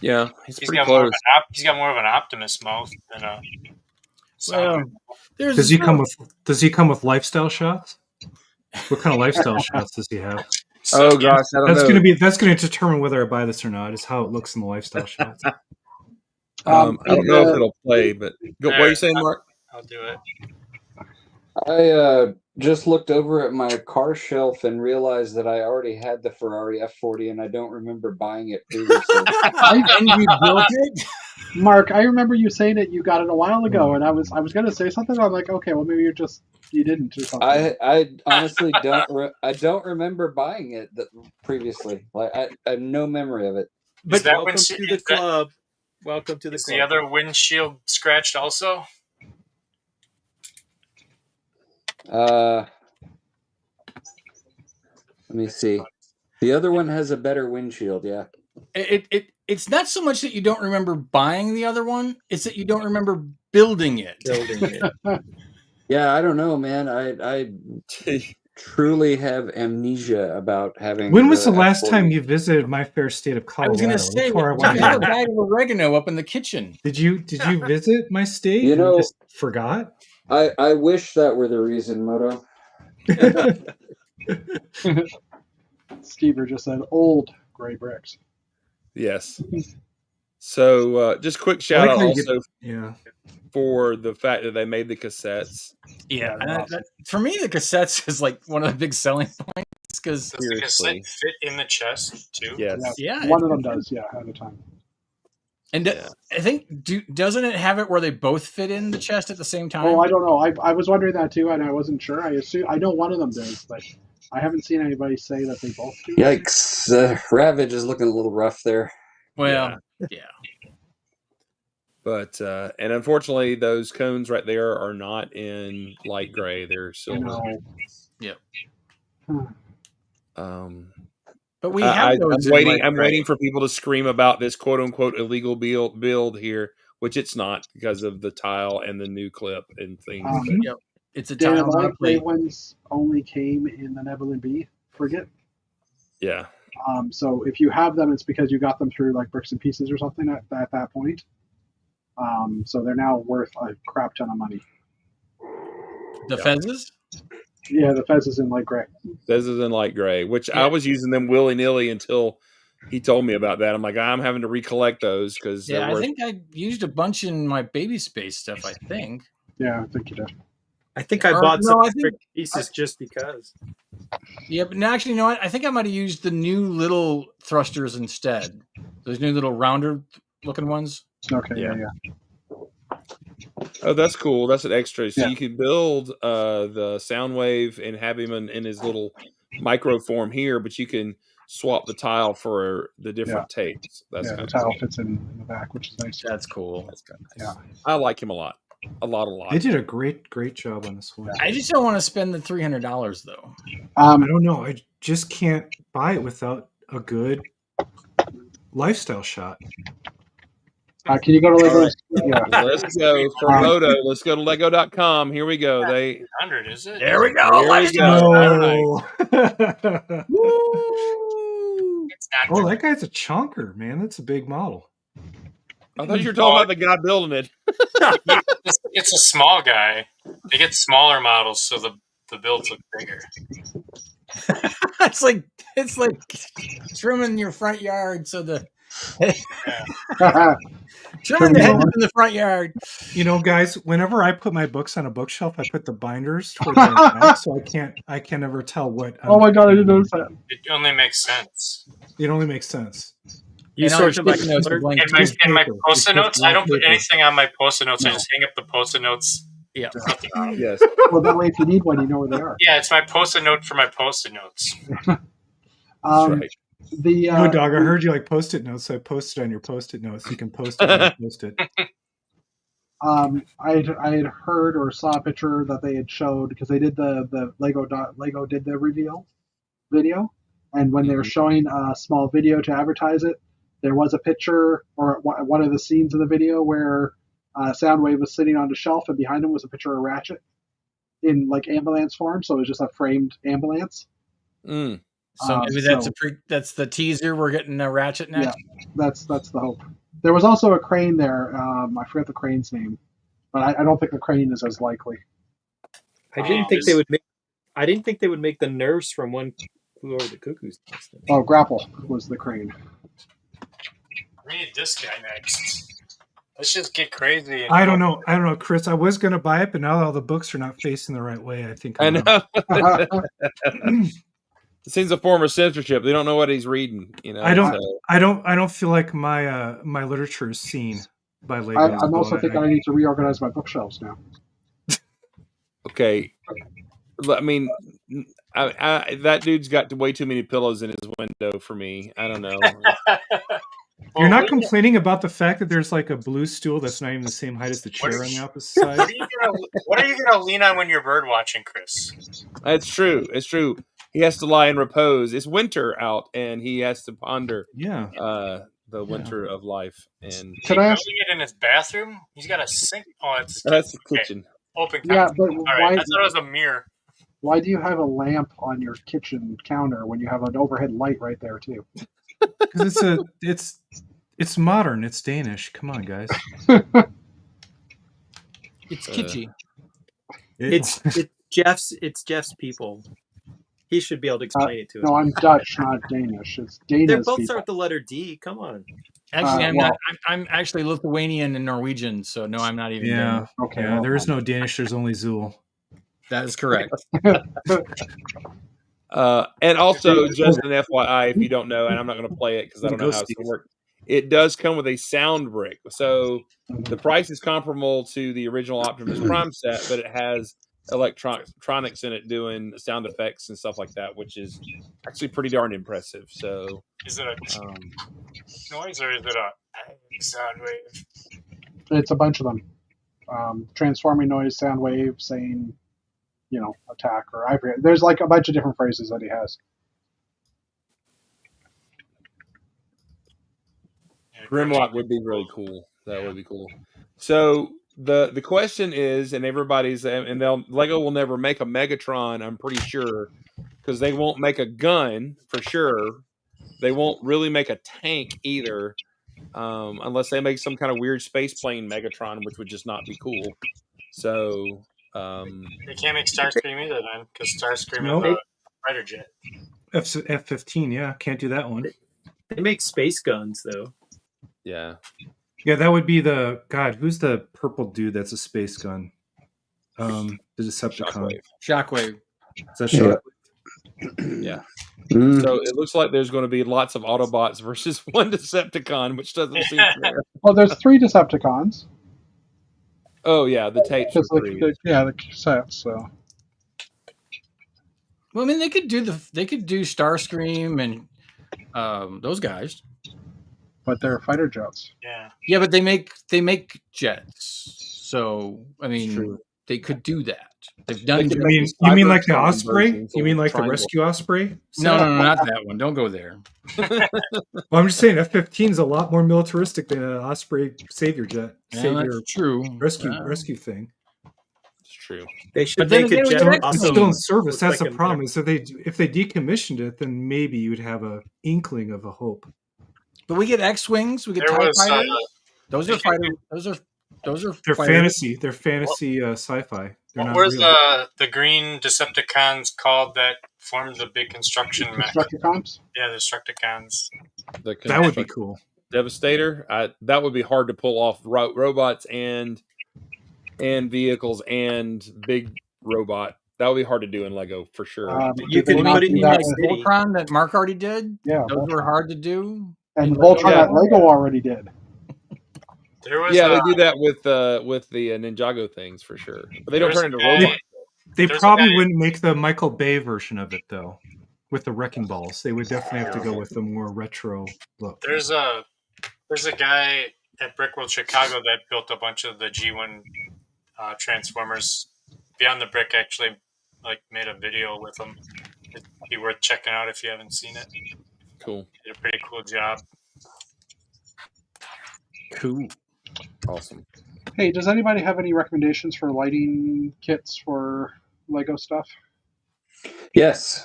Yeah, he's pretty close. He's got more of an Optimus mouth than a. Does he come with lifestyle shots? What kind of lifestyle shots does he have? Oh gosh, I don't know. That's gonna determine whether I buy this or not. Is how it looks in the lifestyle shots. I don't know if it'll play, but what are you saying, Mark? I'll do it. just looked over at my car shelf and realized that I already had the Ferrari F40 and I don't remember buying it previously. And you built it? Mark, I remember you saying that you got it a while ago, and I was going to say something. I'm like, okay, well maybe you didn't or something. I honestly don't remember buying it previously. Like I have no memory of it. But that welcome to the club. Welcome to the is club. the other windshield scratched also? Let me see. The other one has a better windshield. Yeah. It's not so much that you don't remember buying the other one; it's that you don't remember building it. Yeah, I don't know, man. I truly have amnesia about having. When was the last F40. time you visited my fair state of I was Colorado? going to say, before I we went had a there? bag of oregano up in the kitchen. Did you visit my state? You know- and just forgot. I wish that were the reason, Moto. Skeever just said old gray bricks. Yes. So just quick shout I out like how you also Yeah. for the fact that they made the cassettes. Yeah, Yeah, and awesome. for me, the cassettes is like one of the big selling points because Does the Seriously. cassette fit in the chest too? Yes. yeah, One of them does, yeah, at a time. and I think doesn't it have it where they both fit in the chest at the same time? Oh, I don't know. I was wondering that too, and I wasn't sure. I know one of them does, but I haven't seen anybody say that they both do. Yikes! Ravage is looking a little rough there. Well, yeah. But and unfortunately, those cones right there are not in light gray; they're You silver. know. Yep. But we have those. I'm waiting for people to scream about this "quote unquote" illegal build here, which it's not because of the tile and the new clip and things. Yep. It's a Dan, tile the light gray plate. ones only came in the Nebulin B frigate. Yeah. So if you have them, it's because you got them through like Bricks and Pieces or something at that point. So they're now worth a crap ton of money. The fezzes? Yeah, the Fez is in light gray. This is in light gray, which I was using them willy nilly until he told me about that. I'm like, I'm having to recollect those because I think I used a bunch in my baby space stuff. I think. Yeah, I think you did. I think I bought some pieces just because. Yeah, but actually, you know what? I think I might have used the new little thrusters instead. Those new little rounder looking ones. Okay, yeah. Oh, that's cool. That's an extra. So Yeah. you can build the Soundwave and have him in his little micro form here, but you can swap the tile for the different tapes. That's the tile fits in the back, which is nice. That's cool. That's kind of nice. Yeah, I like him a lot. A lot. They did a great job on this one. I just don't want to spend the $300 though. I don't know. I just can't buy it without a good lifestyle shot. Can you go to Lego? Right. Yeah. Let's go for Moto. Let's go to Lego.com. Here we go. 100, is it? There we go. There we go. Oh, It's not. that guy's a chunker, man. That's a big model. I thought you were talking about the guy building it. It's a small guy. They get smaller models, so the builds look bigger. it's like trimming your front yard so the trimming the hedges in the front yard. You know, guys, whenever I put my books on a bookshelf, I put the binders toward the back, so I can never tell what. Oh my god, I didn't notice that. It only makes sense. It only makes sense. You sort them by color? In my post-it notes, I don't put anything on my post-it notes. I just hang up the post-it notes. Yeah. Yes. Well, that way, if you need one, you know where they are. Yeah, it's my post-it note for my post-it notes. That's right. No, dog. I heard you like Post-it notes, so I posted on your Post-it notes. You can post it and post it. I had heard or saw a picture that they had showed because they did the Lego did the reveal video, and when they were showing a small video to advertise it, there was a picture or one of the scenes of the video where Soundwave was sitting on the shelf, and behind him was a picture of Ratchet in like ambulance form, so it was just a framed ambulance. Mm. So maybe that's the teaser. We're getting a Ratchet next. Yeah, that's the hope. There was also a crane there. I forget the crane's name, but I don't think the crane is as likely. I didn't think they would make. I didn't think they would make the nurse from One Flew Over the Cuckoo's Nest. Oh, Grapple was the crane. We need this guy next. Let's just get crazy. I don't know, Chris. I was gonna buy it, but now all the books are not facing the right way. I think I know. out. It seems a form of censorship. They don't know what he's reading. I don't feel like my my literature is seen by Lego. I'm also thinking I need to reorganize my bookshelves now. Okay. I mean, that dude's got way too many pillows in his window for me. I don't know. You're not complaining about the fact that there's like a blue stool that's not even the same height as the chair on the opposite side? What are you gonna lean on when you're bird watching, Chris? It's true. It's true. He has to lie in repose. It's winter out, and he has to ponder the winter of life. And can I ask it in his bathroom? He's got a sink. Oh, that's the kitchen. Open. Yeah, but why? I thought it was a mirror. Why do you have a lamp on your kitchen counter when you have an overhead light right there too? Because it's modern. It's Danish. Come on, guys. It's kitschy. It's Jeff's people. He should be able to explain it to us. No, I'm Dutch, not Danish. It's Danish. They both people. start with the letter D. Come on. Actually, I'm not. I'm actually Lithuanian and Norwegian, so no, I'm not even. Yeah. Danish. Okay. Yeah, there is no Danish. There's only Zool. That is correct. And also, just an FYI, if you don't know, and I'm not going to play it because I don't know how it's going to work. It does come with a sound brick, so the price is comparable to the original Optimus Prime set, but it has electronics in it doing sound effects and stuff like that, which is actually pretty darn impressive. So, is it a noise or is it a sound wave? It's a bunch of them. Transforming noise, sound wave, saying, attack, or I forget. There's like a bunch of different phrases that he has. Grimlock would be really cool. That would be cool. So the question is, and everybody's, and Lego will never make a Megatron, I'm pretty sure, because they won't make a gun for sure. They won't really make a tank either, unless they make some kind of weird space plane Megatron, which would just not be cool. So they can't make Starscream either then, because Starscream is a fighter jet. F-15, yeah, can't do that one. They make space guns though. Yeah. Yeah, that would be who's the purple dude that's a space gun? The Decepticon. Shockwave. Is that Shockwave? Yeah. So it looks like there's going to be lots of Autobots versus one Decepticon, which doesn't seem fair. Well, there's 3 Decepticons. Oh yeah, the tapes are 3. the cassettes. So. Well, I mean, they could do Starscream and those guys. But they're fighter jets. Yeah. Yeah, but they make jets. So I mean, they could do that. They've done. You mean like the Osprey? You mean like the Rescue Osprey? No, not that one. Don't go there. Well, I'm just saying F-15 is a lot more militaristic than an Osprey Savior jet. That's true. Rescue thing. It's true. They should make a jet. It's still in service. That's the problem. Is that if they decommissioned it, then maybe you'd have a inkling of a hope. But we get X-wings. We get TIE fighters. Those are fighters. Those are. They're fantasy. They're fantasy sci-fi. What were the green Decepticons called that formed the big construction mech? Destructicons? Yeah, the Destructicons. That would be cool. Devastator. That would be hard to pull off. Robots and vehicles and big robot. That would be hard to do in Lego for sure. You can put it in like Voltron that Mark already did. Yeah, those were hard to do. And Voltron that Lego already did. They do that with the Ninjago things for sure, but they don't turn into robots. They probably wouldn't make the Michael Bay version of it though, with the wrecking balls. They would definitely have to go with the more retro look. There's a guy at Brickworld Chicago that built a bunch of the G1 Transformers. Beyond the Brick actually made a video with them. It'd be worth checking out if you haven't seen it. Cool. Did a pretty cool job. Cool. Awesome. Hey, does anybody have any recommendations for lighting kits for Lego stuff? Yes.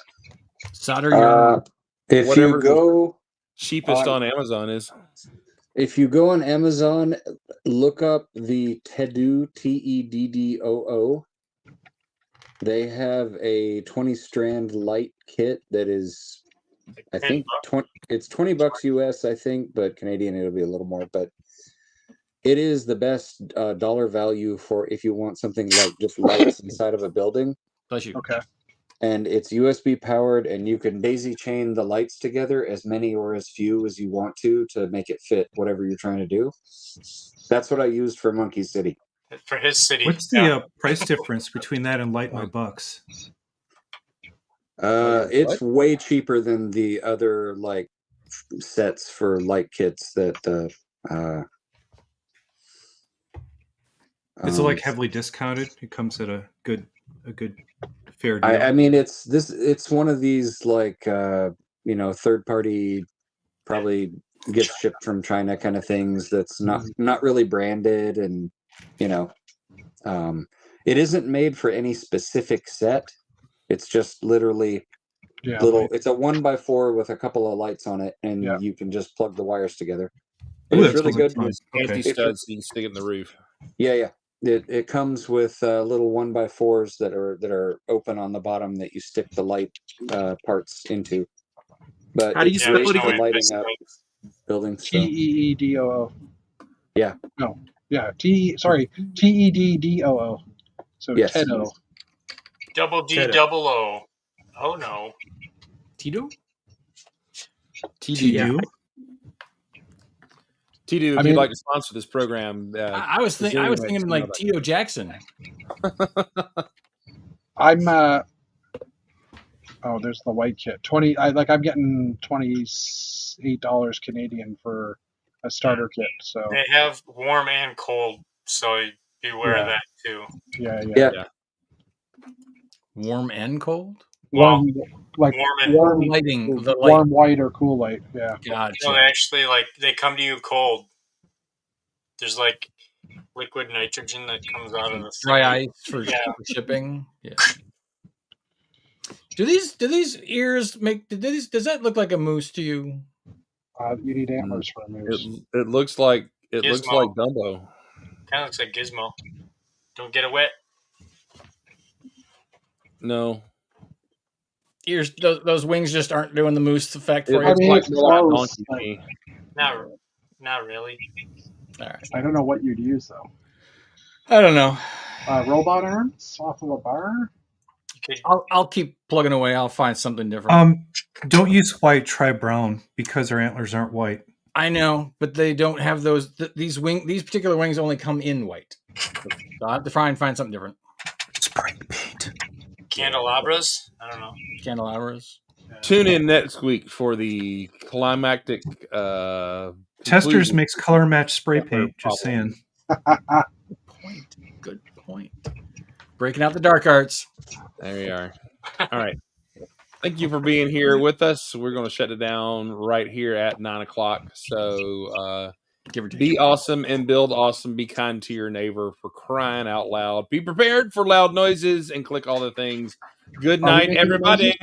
Solder your if you go cheapest on Amazon is. If you go on Amazon, look up the Teddoo, Teddoo. They have a 20-strand light kit that is, I think, it's $20 US, I think, but Canadian it'll be a little more. But It is the best dollar value for if you want something like just lights inside of a building. Bless you. Okay. And it's USB powered, and you can daisy chain the lights together, as many or as few as you want to make it fit whatever you're trying to do. That's what I used for Monkey City. For his city. What's the price difference between that and Light My Bucks? It's way cheaper than the other like sets for light kits that Is it like heavily discounted? It comes at a good fair deal. I mean, it's one of these like third party, probably gets shipped from China kind of things. That's not really branded, and it isn't made for any specific set. It's just literally little. It's a 1x4 with a couple of lights on it, and you can just plug the wires together. It's really good. Anti-studs so you can stick it in the roof. Yeah. It comes with little 1x4s that are open on the bottom that you stick the light parts into. But how do you spell it again? Lighting up buildings. TEEDOO. Yeah. No. Yeah. TEDDOO. So yes. TEDO. Double D double O. Oh no. Tito? TDU. Tito, if you'd like to sponsor this program, I was thinking like Tito Jackson. I'm there's the white kit. I'm getting $28 Canadian for a starter kit. So they have warm and cold, so beware of that too. Yeah. Warm and cold? Warm lighting, the light. Warm white or cool light. Yeah. Gotcha. No, actually, they come to you cold. There's like liquid nitrogen that comes out of the dry ice for shipping. Yeah. Do these ears make? Does that look like a moose to you? You need antlers for a moose. It looks like Dumbo. Kind of looks like Gizmo. Don't get it wet. No. Ears, those wings just aren't doing the moose effect for you. I mean, it's not really. All right. I don't know what you'd use though. I don't know. Robot arms off of a bar. I'll keep plugging away. I'll find something different. Don't use white. Try brown because our antlers aren't white. I know, but they don't have those. These particular wings only come in white. So I'll have to try and find something different. Spray paint. Candelabras? I don't know. Candelabras. Tune in next week for the climactic. Testers makes color match spray paint. Just saying. Good point. Breaking out the dark arts. There we are. All right. Thank you for being here with us. We're going to shut it down right here at 9:00. So be awesome and build awesome. Be kind to your neighbor, for crying out loud. Be prepared for loud noises and click all the things. Good night, everybody.